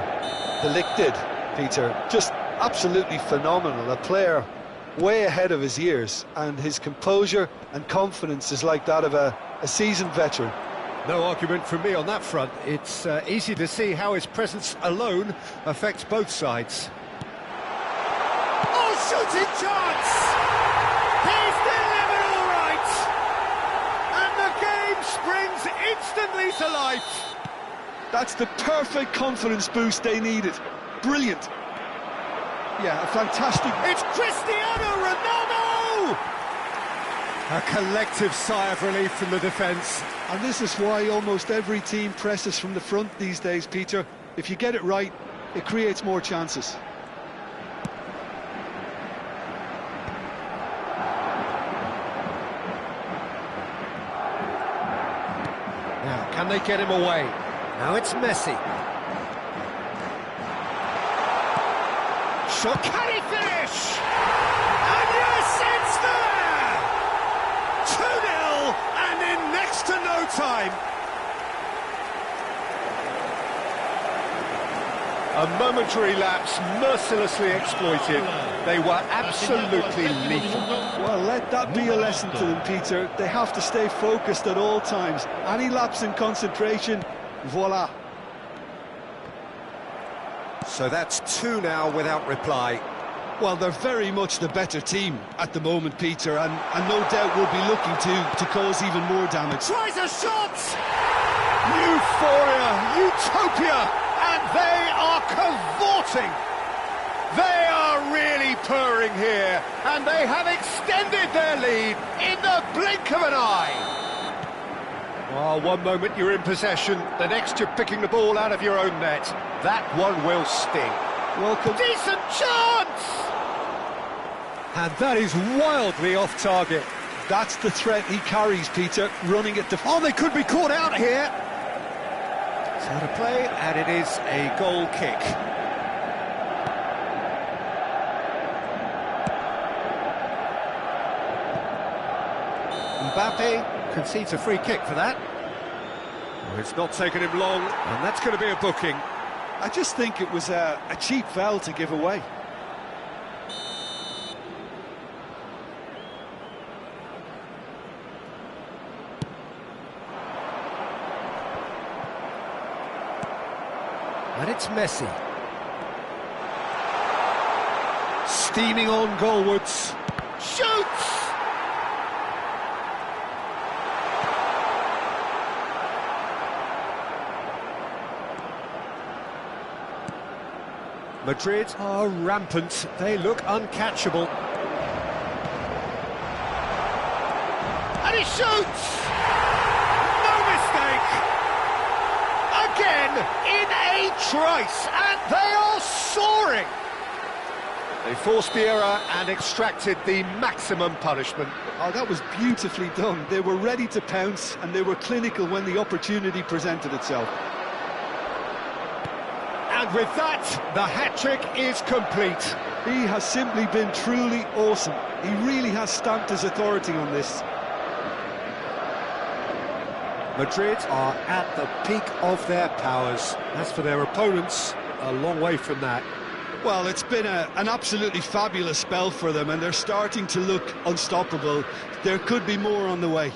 De Ligt did, Peter. Just absolutely phenomenal. A player way ahead of his years, and his composure and confidence is like that of a seasoned veteran. No argument from me on that front. It's easy to see how his presence alone affects both sides. Oh, shooting chance! He's delivered all right! And the game springs instantly to life. That's the perfect confidence boost they needed. Brilliant. Yeah, a fantastic... It's Cristiano Ronaldo! A collective sigh of relief from the defence. And this is why almost every team presses from the front these days, Peter. If you get it right, it creates more chances. Now, can they get him away? Now it's Messi. Shot, can he finish? And yes, it's there! 2-0, and in next to no time. A momentary lapse, mercilessly exploited. They were absolutely lethal. Well, let that be a lesson to them, Peter. They have to stay focused at all times. Any lapse in concentration, voila. So that's 2 now without reply. Well, they're very much the better team at the moment, Peter, and no doubt will be looking to cause even more damage. Tries a shot! Euphoria, utopia, and they are cavorting. They are really purring here, and they have extended their lead in the blink of an eye. Well, one moment you're in possession, the next you're picking the ball out of your own net. That one will sting. Welcome. Decent chance! And that is wildly off target. That's the threat he carries, Peter, running at the... Oh, they could be caught out here. It's out of play, and it is a goal kick. Mbappe concedes a free kick for that. Well, it's not taken him long, and that's going to be a booking. I just think it was a cheap foul to give away. And it's Messi. Steaming on goalwards. Shoots! Madrid are rampant. They look uncatchable. And he shoots! No mistake! Again, in a trice, and they are soaring! They forced the error and extracted the maximum punishment. Oh, that was beautifully done. They were ready to pounce, and they were clinical when the opportunity presented itself. And with that, the hat-trick is complete. He has simply been truly awesome. He really has stamped his authority on this. Madrid are at the peak of their powers. As for their opponents, a long way from that. Well, it's been an absolutely fabulous spell for them, and they're starting to look unstoppable. There could be more on the way.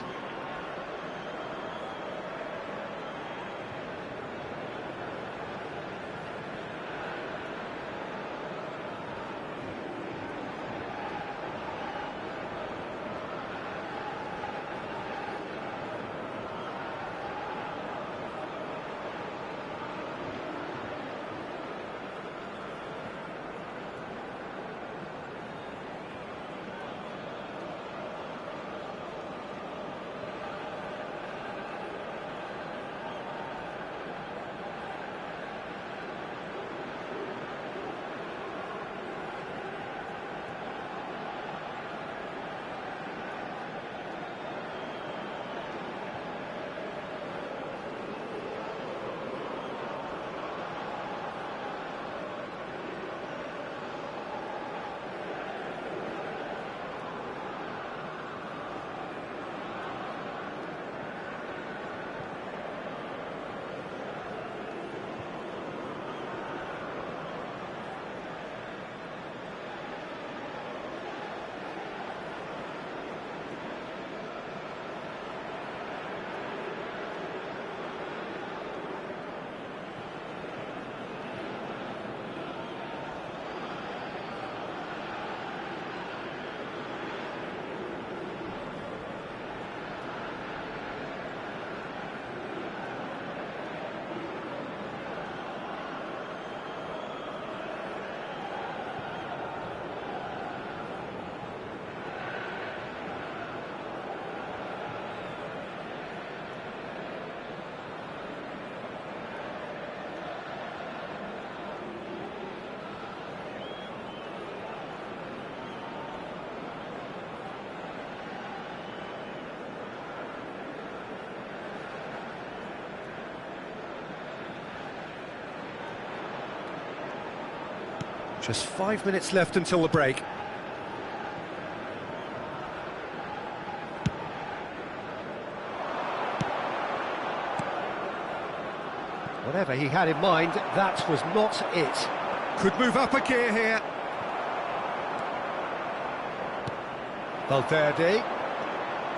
Just 5 minutes left until the break. Whatever he had in mind, that was not it. Could move up a gear here. Valverde.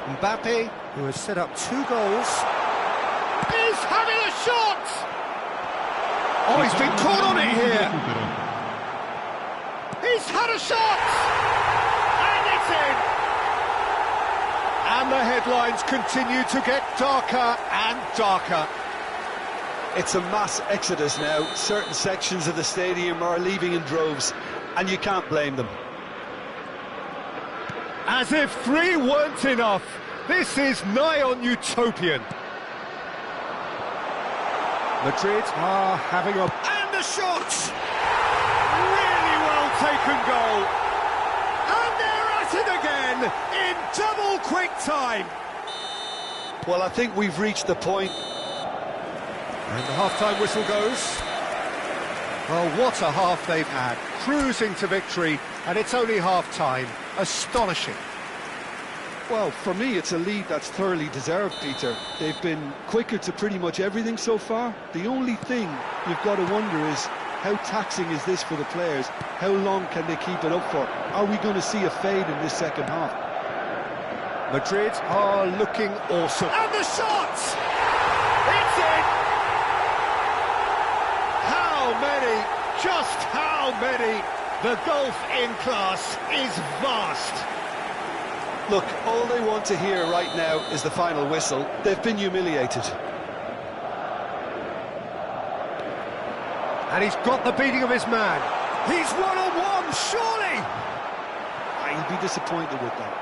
Mbappe, who has set up 2 goals. He's having a shot! Oh, he's been caught on it here. He's had a shot! And it's in! And the headlines continue to get darker and darker. It's a mass exodus now. Certain sections of the stadium are leaving in droves, and you can't blame them. As if 3 weren't enough, this is nigh on utopian. Madrid are having a... And the shot! Really well taken goal. And they're at it again, in double quick time. Well, I think we've reached the point. And the half-time whistle goes. Oh, what a half they've had. Cruising to victory, and it's only half-time. Astonishing. Well, for me, it's a lead that's thoroughly deserved, Peter. They've been quicker to pretty much everything so far. The only thing you've got to wonder is, how taxing is this for the players? How long can they keep it up for? Are we going to see a fade in this second half? Madrid are looking awesome. And the shot! It's in! How many? Just how many? The gulf in class is vast. Look, all they want to hear right now is the final whistle. They've been humiliated. And he's got the beating of his man. He's one-on-one, surely! He'll be disappointed with that.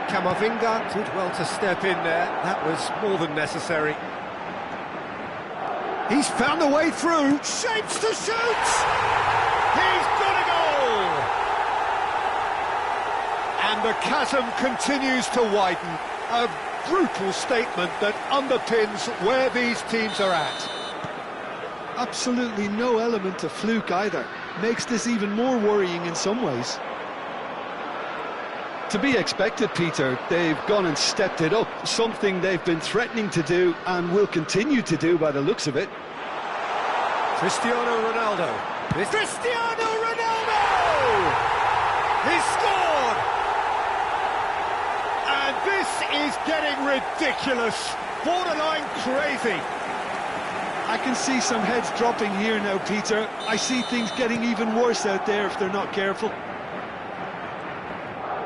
Camavinga did well to step in there. That was more than necessary. He's found a way through. Shapes to shoot! He's got a goal! And the chasm continues to widen. A brutal statement that underpins where these teams are at. Absolutely no element of fluke either. Makes this even more worrying in some ways. To be expected, Peter. They've gone and stepped it up, something they've been threatening to do and will continue to do by the looks of it. Cristiano Ronaldo. Cristiano Ronaldo! He's scored! And this is getting ridiculous, borderline crazy. I can see some heads dropping here now, Peter. I see things getting even worse out there if they're not careful.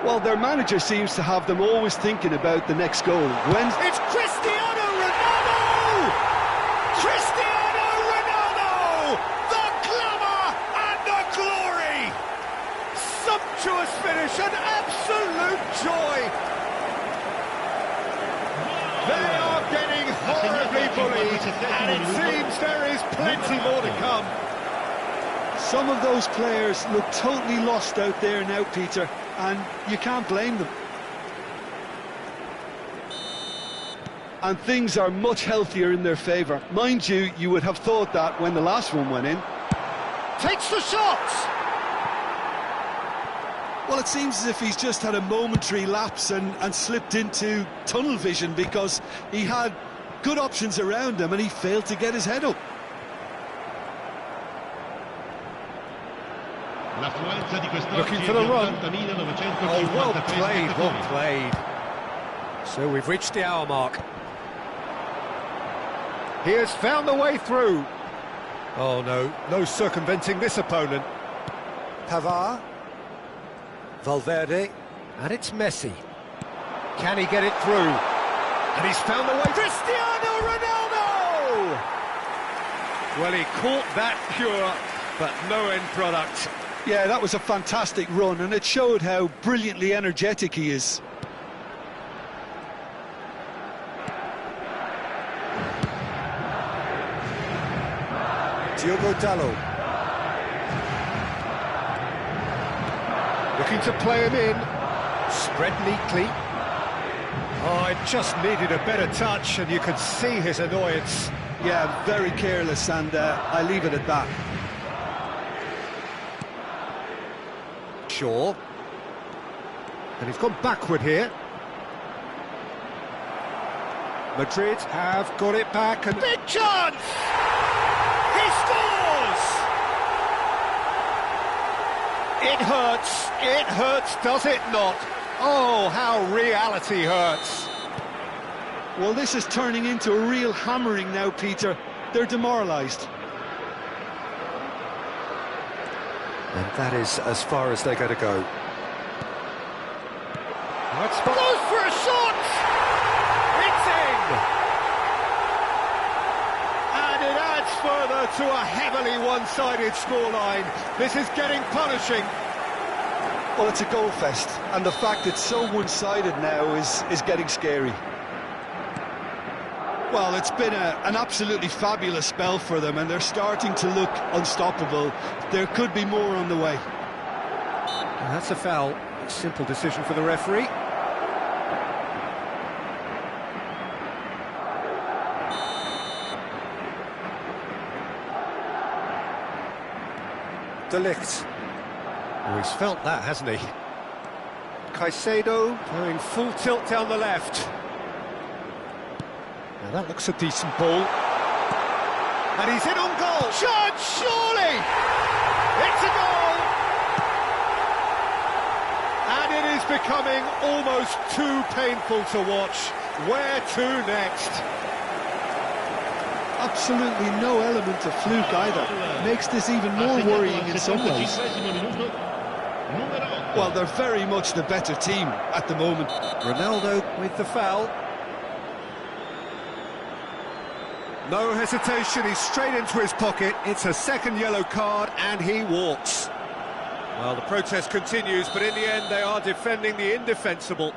Well, their manager seems to have them always thinking about the next goal. It's Cristiano Ronaldo! Cristiano Ronaldo! The glamour and the glory! Sumptuous finish, an absolute joy! They are getting horribly bullied, and it seems there is plenty more to come. Some of those players look totally lost out there now, Peter, and you can't blame them. And things are much healthier in their favour. Mind you, you would have thought that when the last one went in. Takes the shot! Well, it seems as if he's just had a momentary lapse and slipped into tunnel vision, because he had good options around him and he failed to get his head up. Looking for the run. Oh, well played, well played. So we've reached the hour mark. He has found the way through. Oh no, no circumventing this opponent. Pavard. Valverde. And it's Messi. Can he get it through? And he's found the way. Cristiano Ronaldo! Well, he caught that pure, but no end product. Yeah, that was a fantastic run, and it showed how brilliantly energetic he is. Diogo Dalot. Looking to play him in. Spread neatly. Oh, it just needed a better touch, and you could see his annoyance. Yeah, very careless, and I leave it at that. Shaw. And he's gone backward here. Madrid have got it back, and big chance! He scores! It hurts, does it not? Oh, how reality hurts. Well, this is turning into a real hammering now, Peter. They're demoralised. And that is as far as they're going to go. Goes for a shot! It's in! And it adds further to a heavily one-sided scoreline. This is getting punishing. Well, it's a goal fest, and the fact it's so one-sided now is getting scary. Well, it's been an absolutely fabulous spell for them, and they're starting to look unstoppable. There could be more on the way. And that's a foul. Simple decision for the referee. De Ligt. Oh, he's felt that, hasn't he? Caicedo going full tilt down the left. Now that looks a decent ball. And he's in on goal. Chance, surely! It's a goal! And it is becoming almost too painful to watch. Where to next? Absolutely no element of fluke either. Makes this even more worrying in some ways. Well, they're very much the better team at the moment. Ronaldo with the foul. No hesitation, he's straight into his pocket. It's a second yellow card and he walks. Well, the protest continues, but in the end they are defending the indefensible.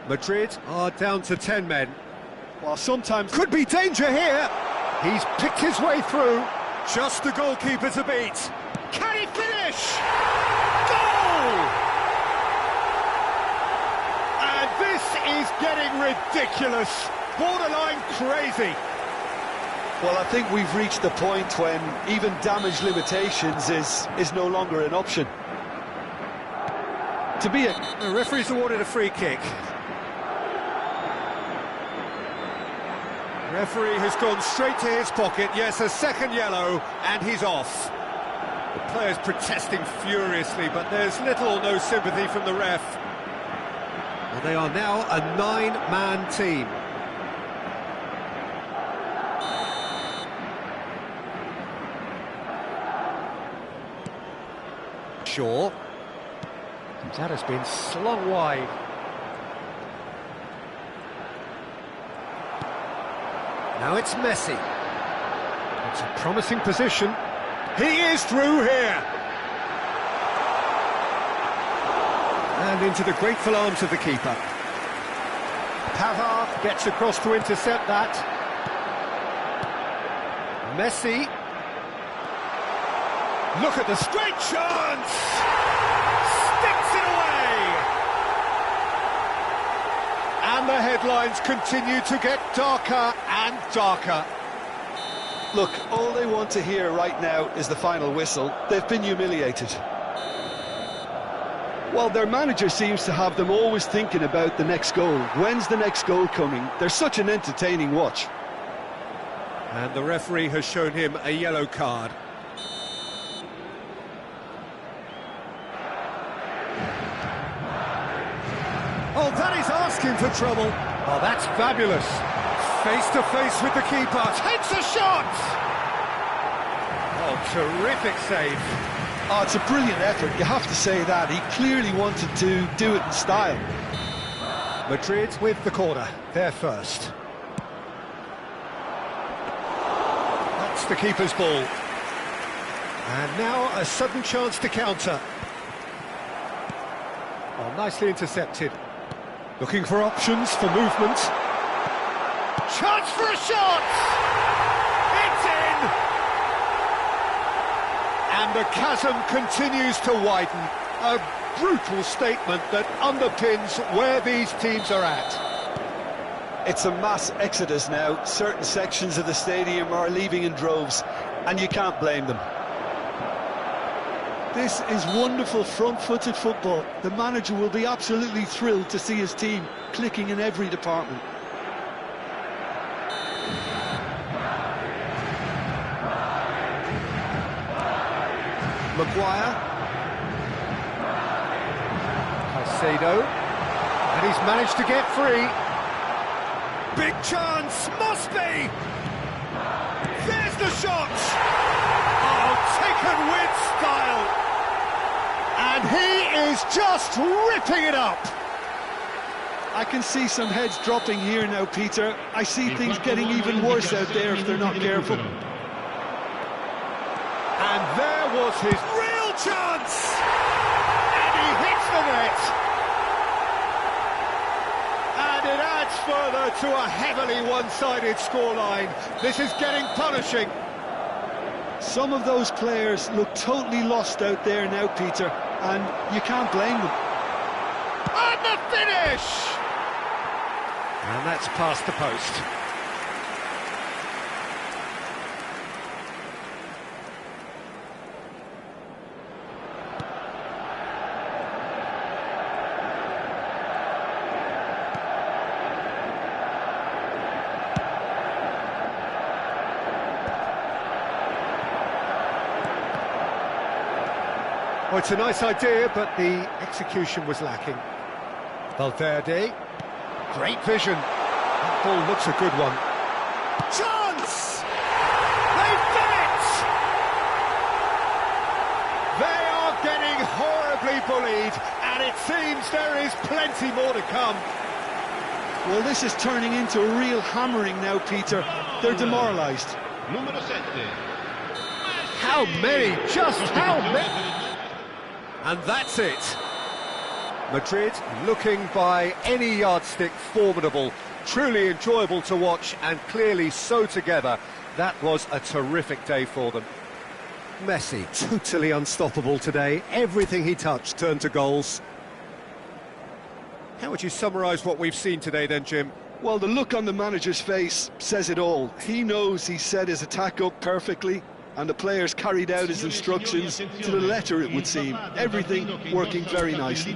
Madrid are down to 10 men. Well, sometimes Could be danger here. He's picked his way through. Just the goalkeeper to beat. Can he finish? Goal! And this is getting ridiculous. Borderline crazy. Well, I think we've reached the point when even damage limitations is no longer an option. to be The referee's awarded a free kick. Referee has gone straight to his pocket. Yes, a second yellow, and he's off. The players protesting furiously, but there's little or no sympathy from the ref. Well, they are now a 9-man team. Shaw. That has been slung wide. Now it's Messi. It's a promising position. He is through here. And into the grateful arms of the keeper. Pavard gets across to intercept that. Messi. Look at the straight chance! Sticks it away! And the headlines continue to get darker and darker. Look, all they want to hear right now is the final whistle. They've been humiliated. Well, their manager seems to have them always thinking about the next goal. When's the next goal coming? They're such an entertaining watch. And the referee has shown him a yellow card. Oh, that is asking for trouble. Oh, that's fabulous. Face to face with the keeper. Takes a shot! Oh, terrific save. Oh, it's a brilliant effort, you have to say that. He clearly wanted to do it in style. Madrid with the corner. They're first. That's the keeper's ball. And now a sudden chance to counter. Oh, nicely intercepted. Looking for options for movement. Chance for a shot! It's in! And the chasm continues to widen. A brutal statement that underpins where these teams are at. It's a mass exodus now. Certain sections of the stadium are leaving in droves, and you can't blame them. This is wonderful front-footed football. The manager will be absolutely thrilled to see his team clicking in every department. Maguire. Caicedo. And he's managed to get free. Big chance, must be! There's the shot! Oh, taken with style! And he is just ripping it up! I can see some heads dropping here now, Peter. I see things getting even worse out there if they're not careful. And there was his real chance! And he hits the net! And it adds further to a heavily one-sided scoreline. This is getting punishing. Some of those players look totally lost out there now, Peter, and you can't blame them. And the finish! And that's past the post. Well, it's a nice idea, but the execution was lacking. Valverde, great vision. That ball looks a good one. Chance! They've done it! They are getting horribly bullied, and it seems there is plenty more to come. Well, this is turning into a real hammering now, Peter. They're demoralised. Número 7. How many? Just how many? And that's it. Madrid looking by any yardstick formidable, truly enjoyable to watch and clearly so together. That was a terrific day for them. Messi, totally unstoppable today. Everything he touched turned to goals. How would you summarise what we've seen today then, Jim? Well, the look on the manager's face says it all. He knows he set his attack up perfectly, and the players carried out his instructions to the letter, it would seem. Everything working very nicely.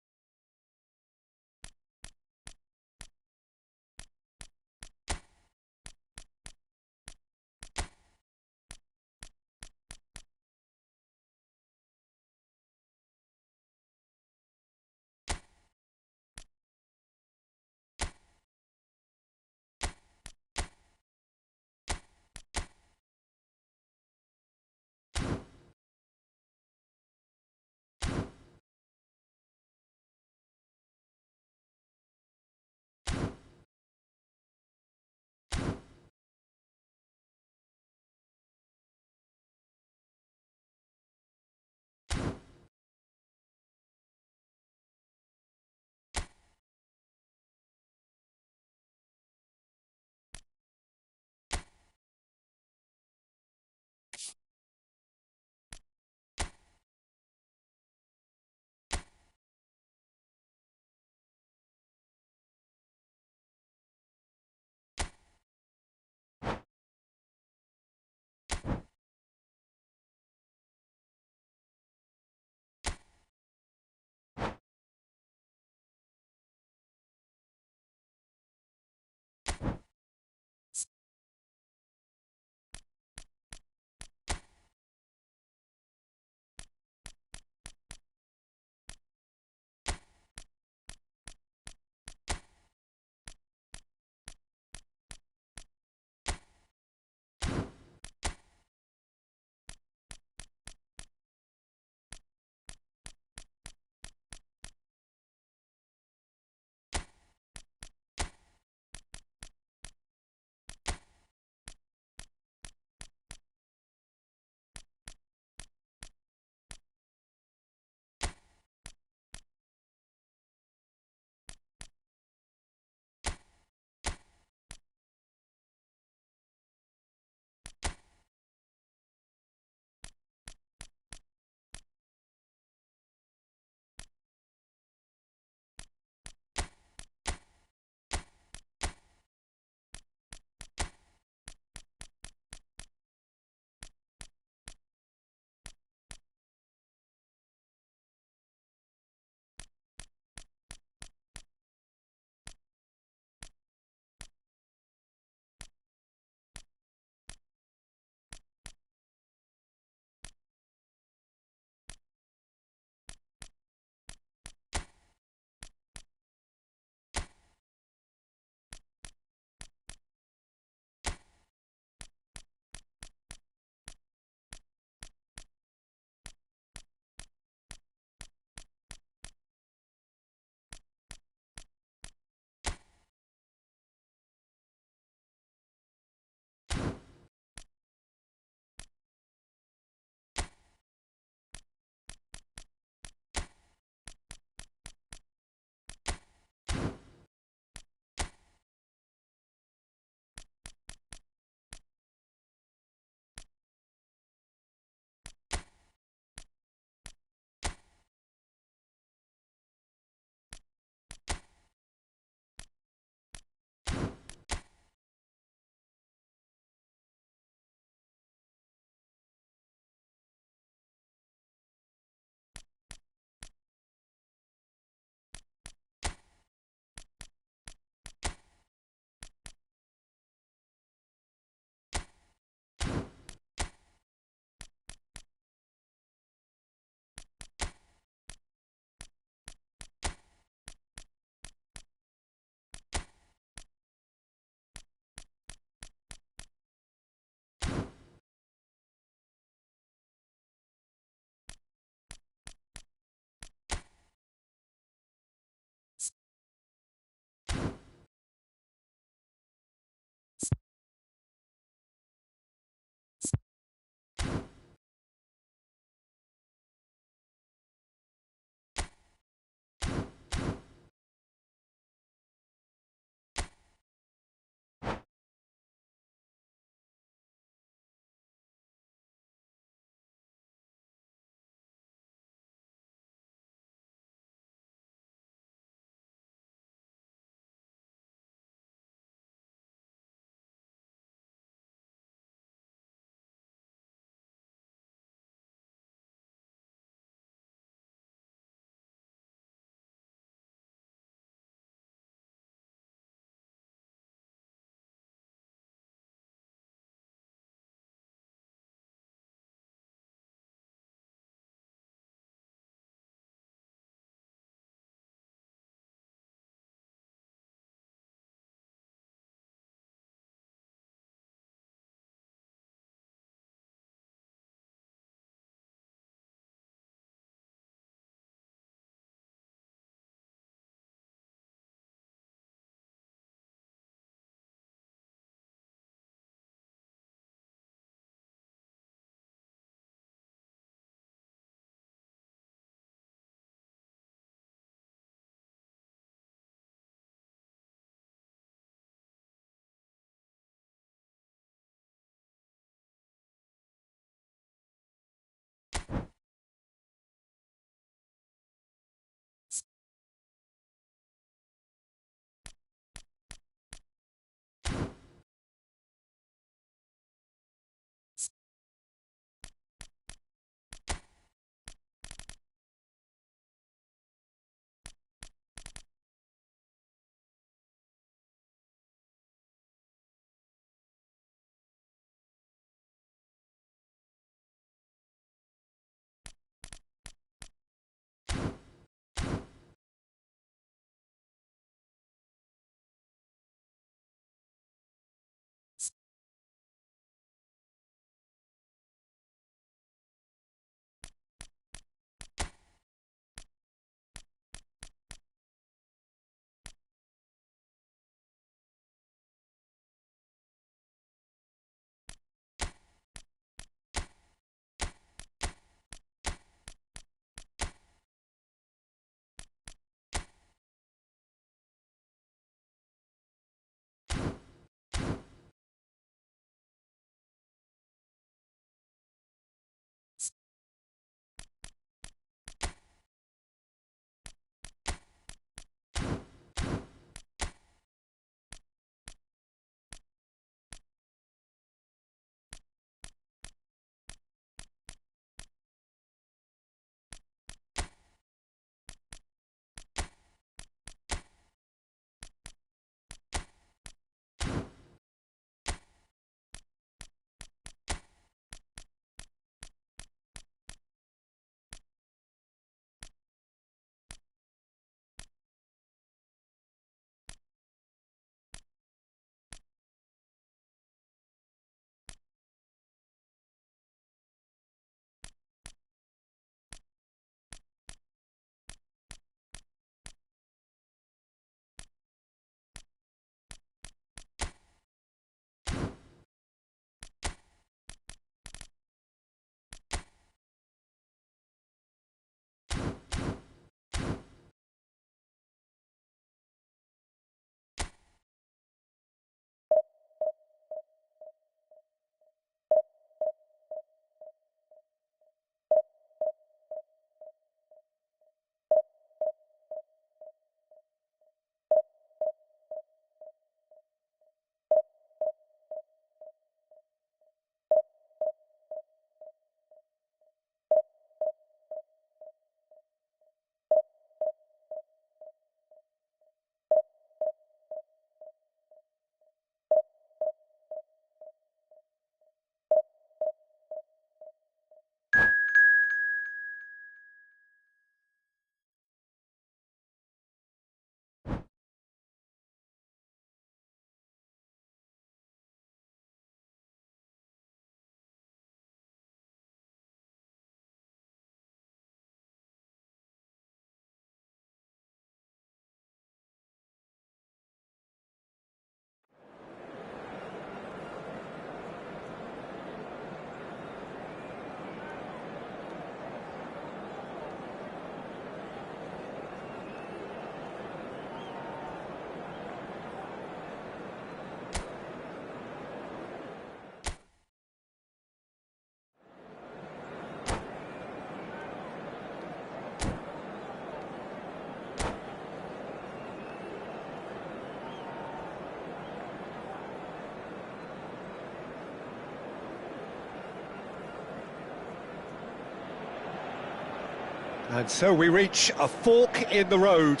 And so we reach a fork in the road.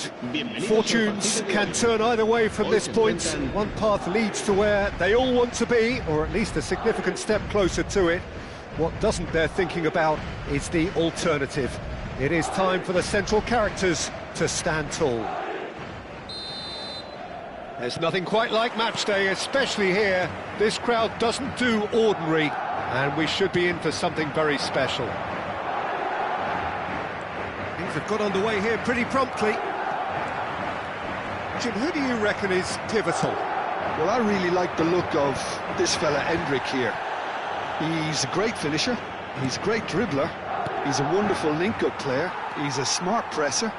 Fortunes can turn either way from this point. One path leads to where they all want to be, or at least a significant step closer to it. What doesn't bear thinking about is the alternative. It is time for the central characters to stand tall. There's nothing quite like match day, especially here. This crowd doesn't do ordinary, and we should be in for something very special. Things have got underway here pretty promptly. Jim, who do you reckon is pivotal? Well, I really like the look of this fella Endrick here. He's a great finisher, he's a great dribbler, he's a wonderful link-up player, he's a smart presser,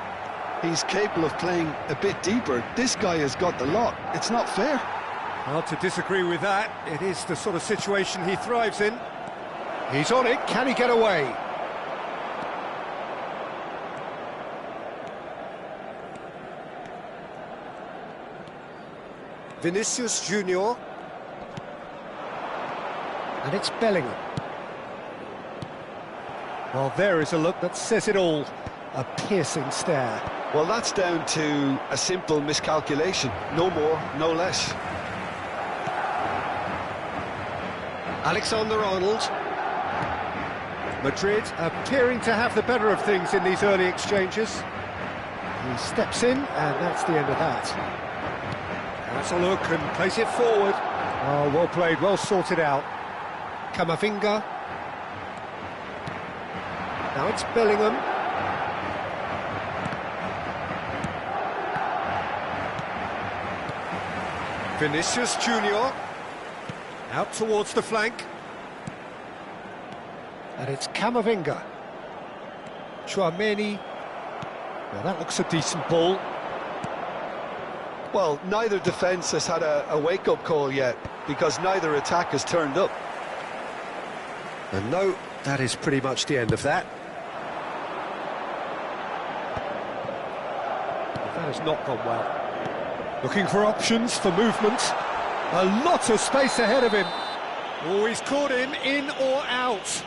he's capable of playing a bit deeper. This guy has got the lot. It's not fair. Hard to disagree with that. It is the sort of situation he thrives in. He's on it. Can he get away? Vinicius Junior. And it's Bellingham. Well, there is a look that says it all. A piercing stare. Well, that's down to a simple miscalculation. No more, no less. Alexander-Arnold. Madrid appearing to have the better of things in these early exchanges. He steps in, and that's the end of that. That's a look and plays it forward. Oh, well played, well sorted out. Camavinga. Now it's Bellingham. Vinicius Junior. Out towards the flank. And it's Camavinga. Chouameni. Well, that looks a decent ball. Well, neither defence has had a wake-up call yet, because neither attack has turned up. And no, that is pretty much the end of that. That has not gone well. Looking for options for movement. A lot of space ahead of him. Oh, he's caught him in or out.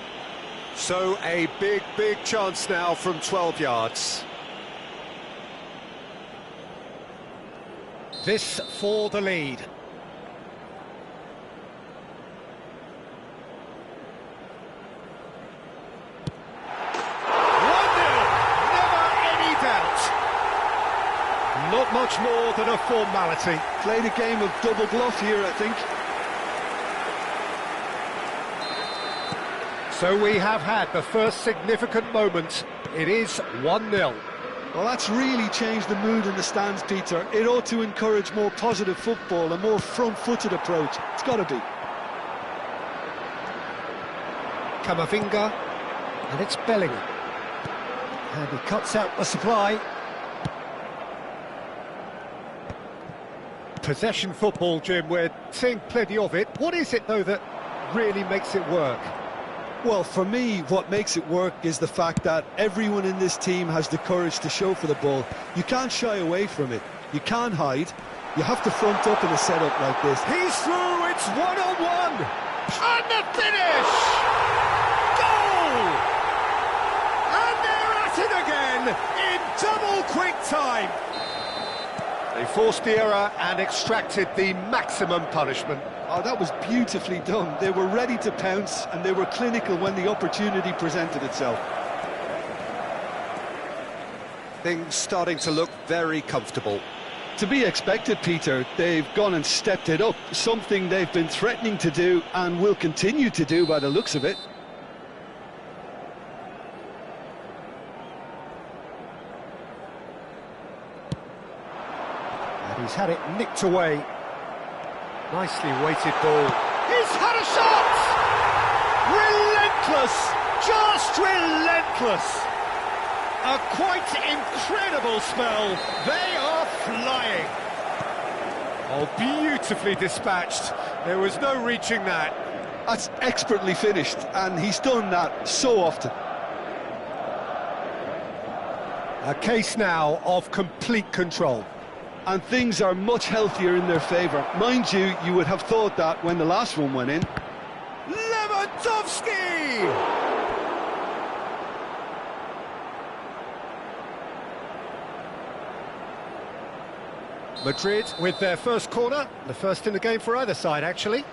So a big, big chance now from 12 yards. This for the lead. 1-0, never any doubt. Not much more than a formality. Played a game of double bluff here, I think. So we have had the first significant moment. It is 1-0. Well, that's really changed the mood in the stands, Peter. It ought to encourage more positive football, a more front-footed approach. It's got to be. Camavinga, and it's Bellingham. And he cuts out the supply. Possession football, Jim, we're seeing plenty of it. What is it, though, that really makes it work? Well, for me, what makes it work is the fact that everyone in this team has the courage to show for the ball. You can't shy away from it. You can't hide. You have to front up in a setup like this. He's through, it's one-on-one! And the finish! Goal! And they're at it again, in double quick time! They forced the error and extracted the maximum punishment. Oh, that was beautifully done. They were ready to pounce, and they were clinical when the opportunity presented itself. Things starting to look very comfortable. To be expected, Peter. They've gone and stepped it up, something they've been threatening to do and will continue to do by the looks of it. And he's had it nicked away. Nicely weighted ball. He's had a shot! Relentless! Just relentless! A quite incredible spell. They are flying. Oh, beautifully dispatched. There was no reaching that. That's expertly finished, and he's done that so often. A case now of complete control. And things are much healthier in their favour. Mind you, you would have thought that when the last one went in. Lewandowski! Madrid with their first corner, the first in the game for either side, actually.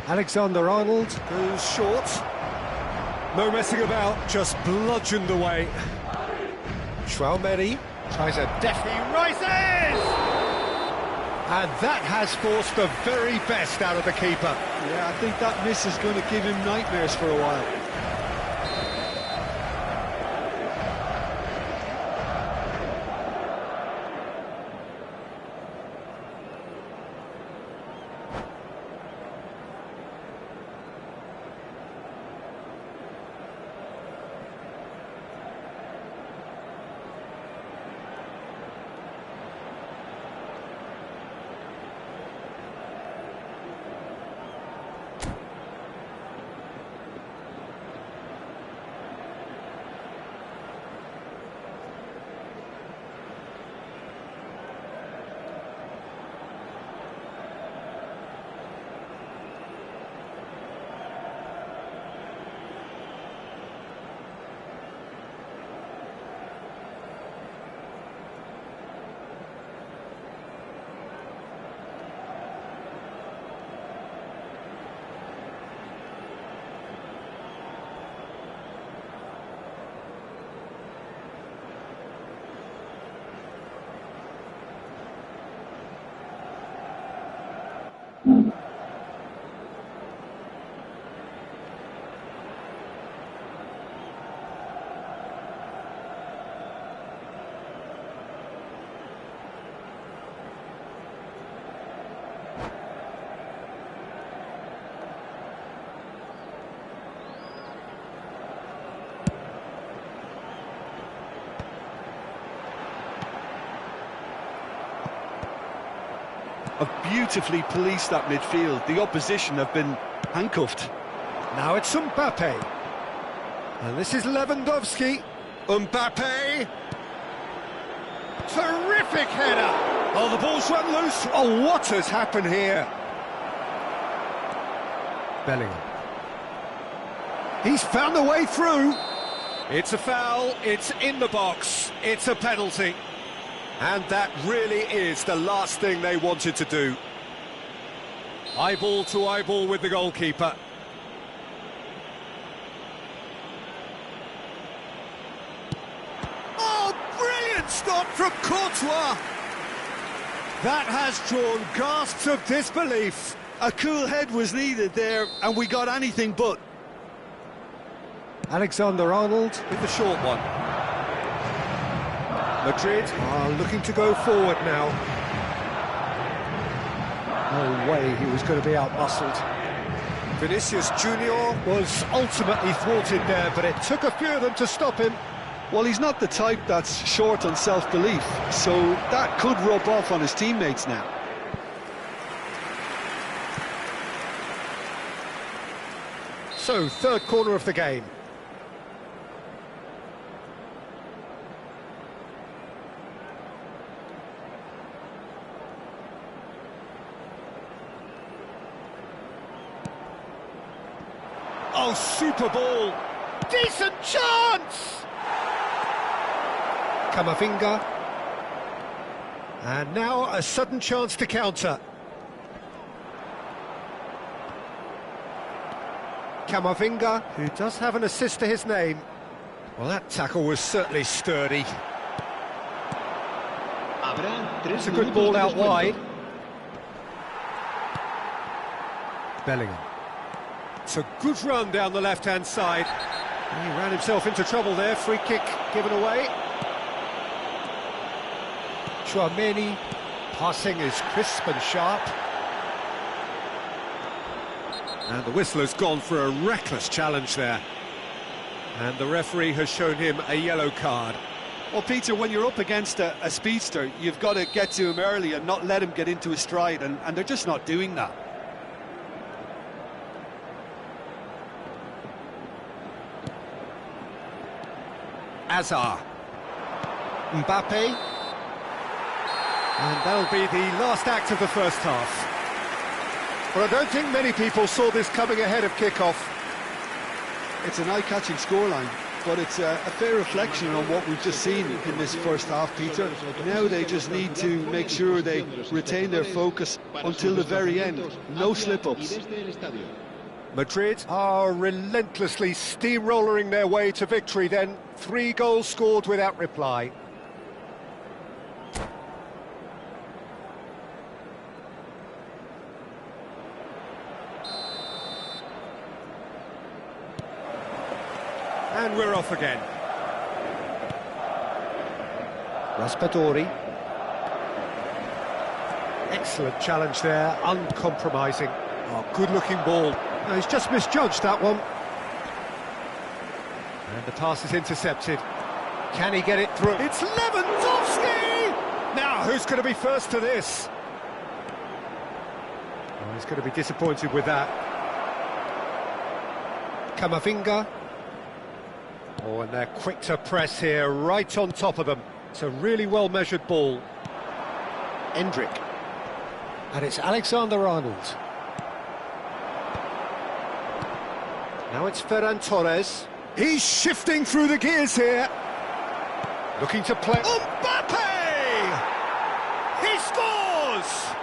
Alexander-Arnold goes short. No messing about, just bludgeoned away. Tchouaméni tries a he rises! And that has forced the very best out of the keeper. Yeah, I think that miss is going to give him nightmares for a while. Have beautifully policed that midfield. The opposition have been handcuffed. Now it's Mbappe. And this is Lewandowski. Mbappe. Terrific header. Oh, the ball's run loose. Oh, what has happened here? Bellingham. He's found a way through. It's a foul. It's in the box. It's a penalty. And that really is the last thing they wanted to do. Eyeball to eyeball with the goalkeeper. Oh, brilliant stop from Courtois! That has drawn gasps of disbelief. A cool head was needed there, and we got anything but. Alexander-Arnold with the short one. Madrid are looking to go forward now. No way he was going to be out-muscled. Vinicius Junior was ultimately thwarted there, but it took a few of them to stop him. Well, he's not the type that's short on self-belief, so that could rub off on his teammates now. So, third corner of the game. Oh, super ball! Decent chance! Camavinga. And now a sudden chance to counter. Camavinga, who does have an assist to his name. Well, that tackle was certainly sturdy. It's a good ball out wide. Bellingham. It's a good run down the left-hand side. He ran himself into trouble there. Free kick given away. Tchouaméni. Passing is crisp and sharp. And the whistler's gone for a reckless challenge there. And the referee has shown him a yellow card. Well, Peter, when you're up against a speedster, you've got to get to him early and not let him get into a stride, and they're just not doing that. Azar. Mbappe. And that'll be the last act of the first half. But I don't think many people saw this coming ahead of kick-off. It's an eye-catching scoreline. but it's a fair reflection on what we've just seen in this first half, Peter. Now they just need to make sure they retain their focus until the very end. No slip-ups. Madrid are relentlessly steamrolling their way to victory then. 3 goals scored without reply. And we're off again. Raspadori. Excellent challenge there, uncompromising. Oh, good-looking ball. No, he's just misjudged that one. And the pass is intercepted. Can he get it through? It's Lewandowski! Now, who's going to be first to this? Oh, he's going to be disappointed with that. Camavinga. Oh, and they're quick to press here, right on top of them. It's a really well-measured ball. Endrick. And it's Alexander-Arnold. Now it's Ferran Torres. He's shifting through the gears here. Looking to play. Mbappe! He scores!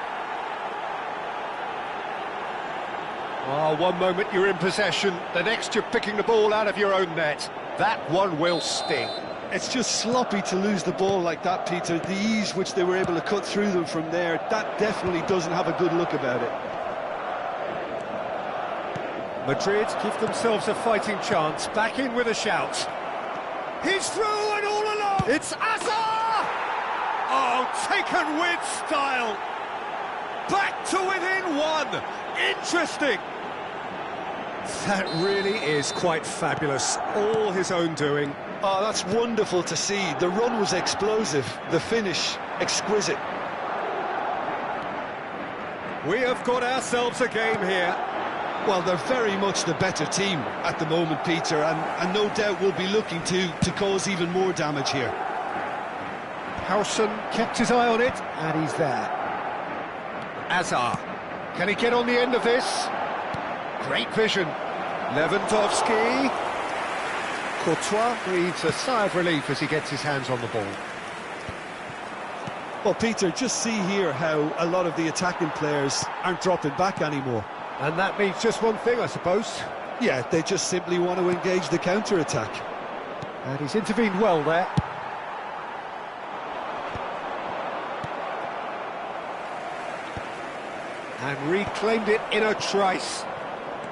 Oh, one moment you're in possession, the next you're picking the ball out of your own net. That one will sting. It's just sloppy to lose the ball like that, Peter. The ease which they were able to cut through them from there, that definitely doesn't have a good look about it. Madrid give themselves a fighting chance, back in with a shout. He's through and all along! It's Azar! Oh, taken with style! Back to within 1! Interesting! That really is quite fabulous, all his own doing. Oh, that's wonderful to see. The run was explosive, the finish exquisite. We have got ourselves a game here. Well, they're very much the better team at the moment, Peter, and no doubt will be looking to cause even more damage here. Howson kept his eye on it, and he's there. Azar, can he get on the end of this? Great vision. Lewandowski. Courtois breathes a sigh of relief as he gets his hands on the ball. Well, Peter, just see here how a lot of the attacking players aren't dropping back anymore. And that means just one thing, I suppose. Yeah, they just simply want to engage the counter-attack. And he's intervened well there. And reclaimed it in a trice.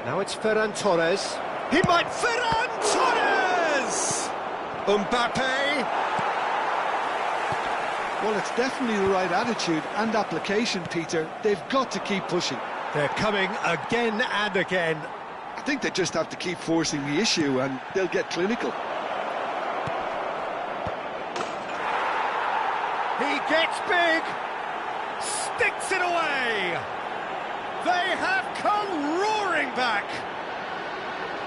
Now it's Ferran Torres. He might... Ferran Torres! Mbappe! Well, it's definitely the right attitude and application, Peter. They've got to keep pushing. They're coming again and again. I think they just have to keep forcing the issue and they'll get clinical. He gets big, sticks it away. They have come roaring back.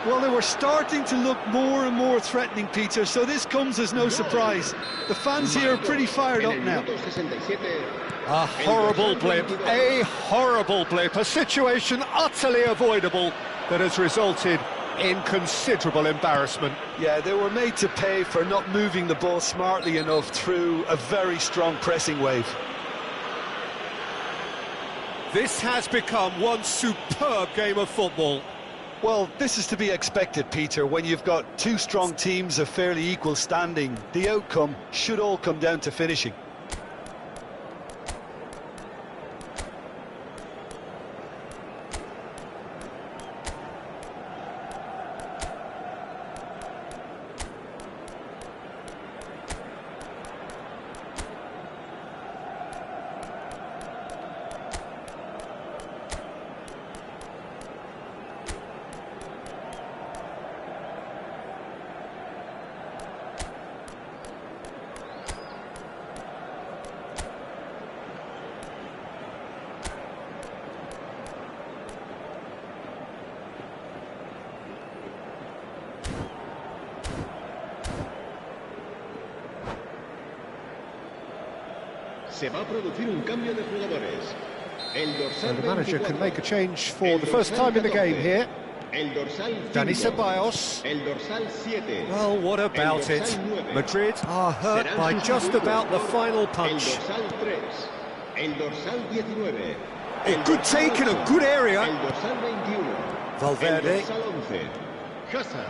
Well, they were starting to look more and more threatening, Peter, so this comes as no surprise. The fans here are pretty fired up now. A horrible blip, a situation utterly avoidable that has resulted in considerable embarrassment. Yeah, they were made to pay for not moving the ball smartly enough through a very strong pressing wave. This has become one superb game of football. Well, this is to be expected, Peter, when you've got two strong teams of fairly equal standing. The outcome should all come down to finishing. Se va a producir un cambio de jugadores. El So dorsal the manager can 24, make a change for the first time in the game here. El dorsal 5. Dani Ceballos. El dorsal 7. Well, what about it? Madrid are hurt by just about the final punch. El dorsal 3. El dorsal 19. A good take in a good area. El dorsal 21. Valverde. El dorsal 11. Hazard.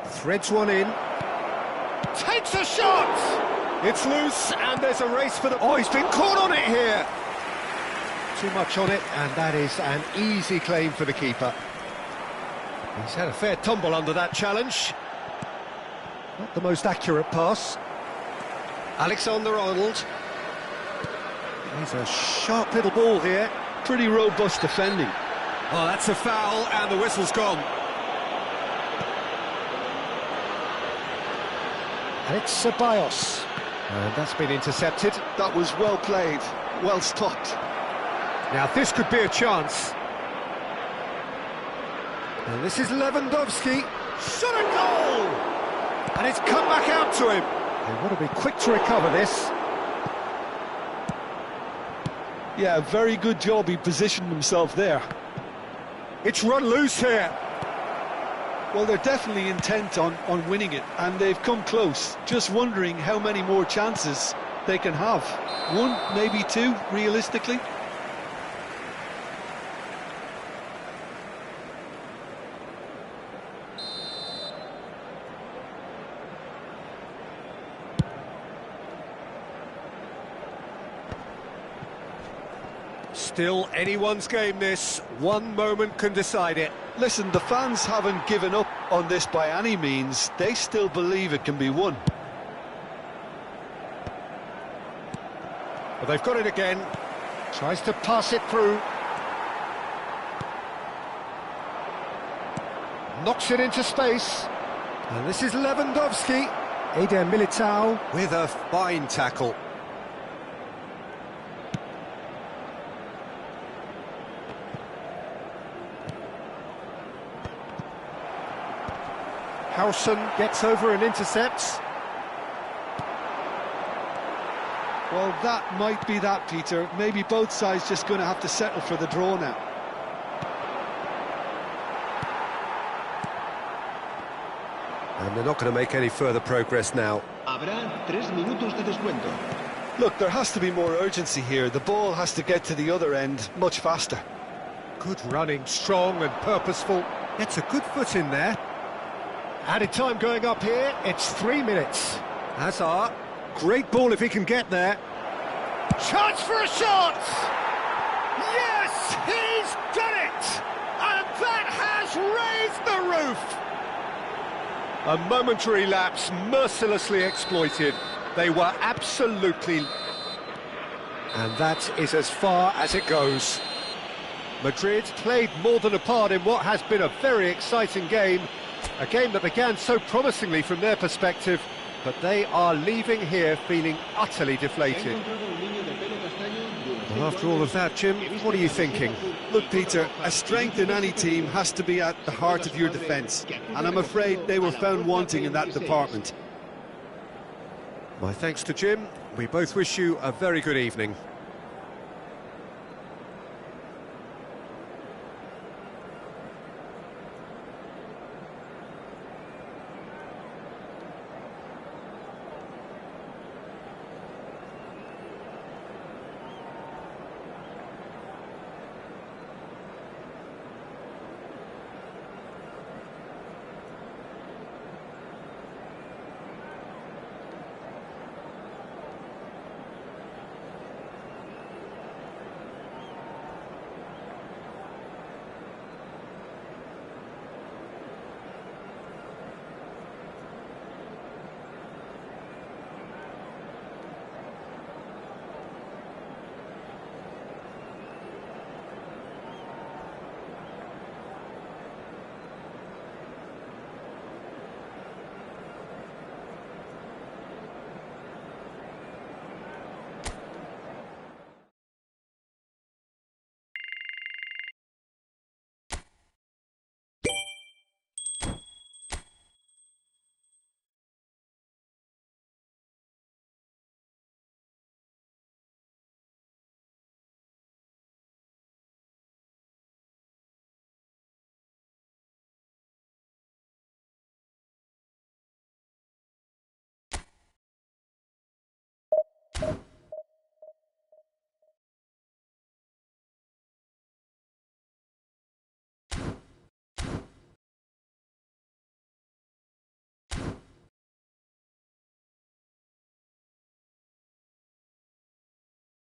Threads one in. Takes a shot! It's loose, and there's a race for the... Oh, he's been caught on it here! Too much on it, and that is an easy claim for the keeper. He's had a fair tumble under that challenge. Not the most accurate pass. Alexander-Arnold. He's a sharp little ball here. Pretty robust defending. Oh, that's a foul, and the whistle's gone. And it's Ceballos. And that's been intercepted. That was well played, well stopped. Now this could be a chance. And this is Lewandowski. Shot a goal! And it's come back out to him. They want to be quick to recover this. Yeah, very good job, he positioned himself there. It's run loose here. Well, they're definitely intent on winning it, and they've come close. Just wondering how many more chances they can have. One, maybe two, realistically. Still anyone's game this. One moment can decide it. Listen, the fans haven't given up on this by any means. They still believe it can be won. But they've got it again. Tries to pass it through. Knocks it into space. And this is Lewandowski. Eder Militao with a fine tackle. Howson gets over and intercepts. Well, that might be that, Peter. Maybe both sides just going to have to settle for the draw now. And they're not going to make any further progress now. Habrá 3 minutos de descuento. Look, there has to be more urgency here. The ball has to get to the other end much faster. Good running, strong and purposeful. Gets a good foot in there. Added time going up here, it's 3 minutes. Hazard, great ball if he can get there. Chance for a shot! Yes, he's done it! And that has raised the roof! A momentary lapse, mercilessly exploited. They were absolutely... And that is as far as it goes. Madrid played more than a part in what has been a very exciting game. A game that began so promisingly from their perspective, but they are leaving here feeling utterly deflated. Well, after all of that, Jim, what are you thinking? Look, Peter, a strength in any team has to be at the heart of your defence, and I'm afraid they were found wanting in that department. My thanks to Jim. We both wish you a very good evening.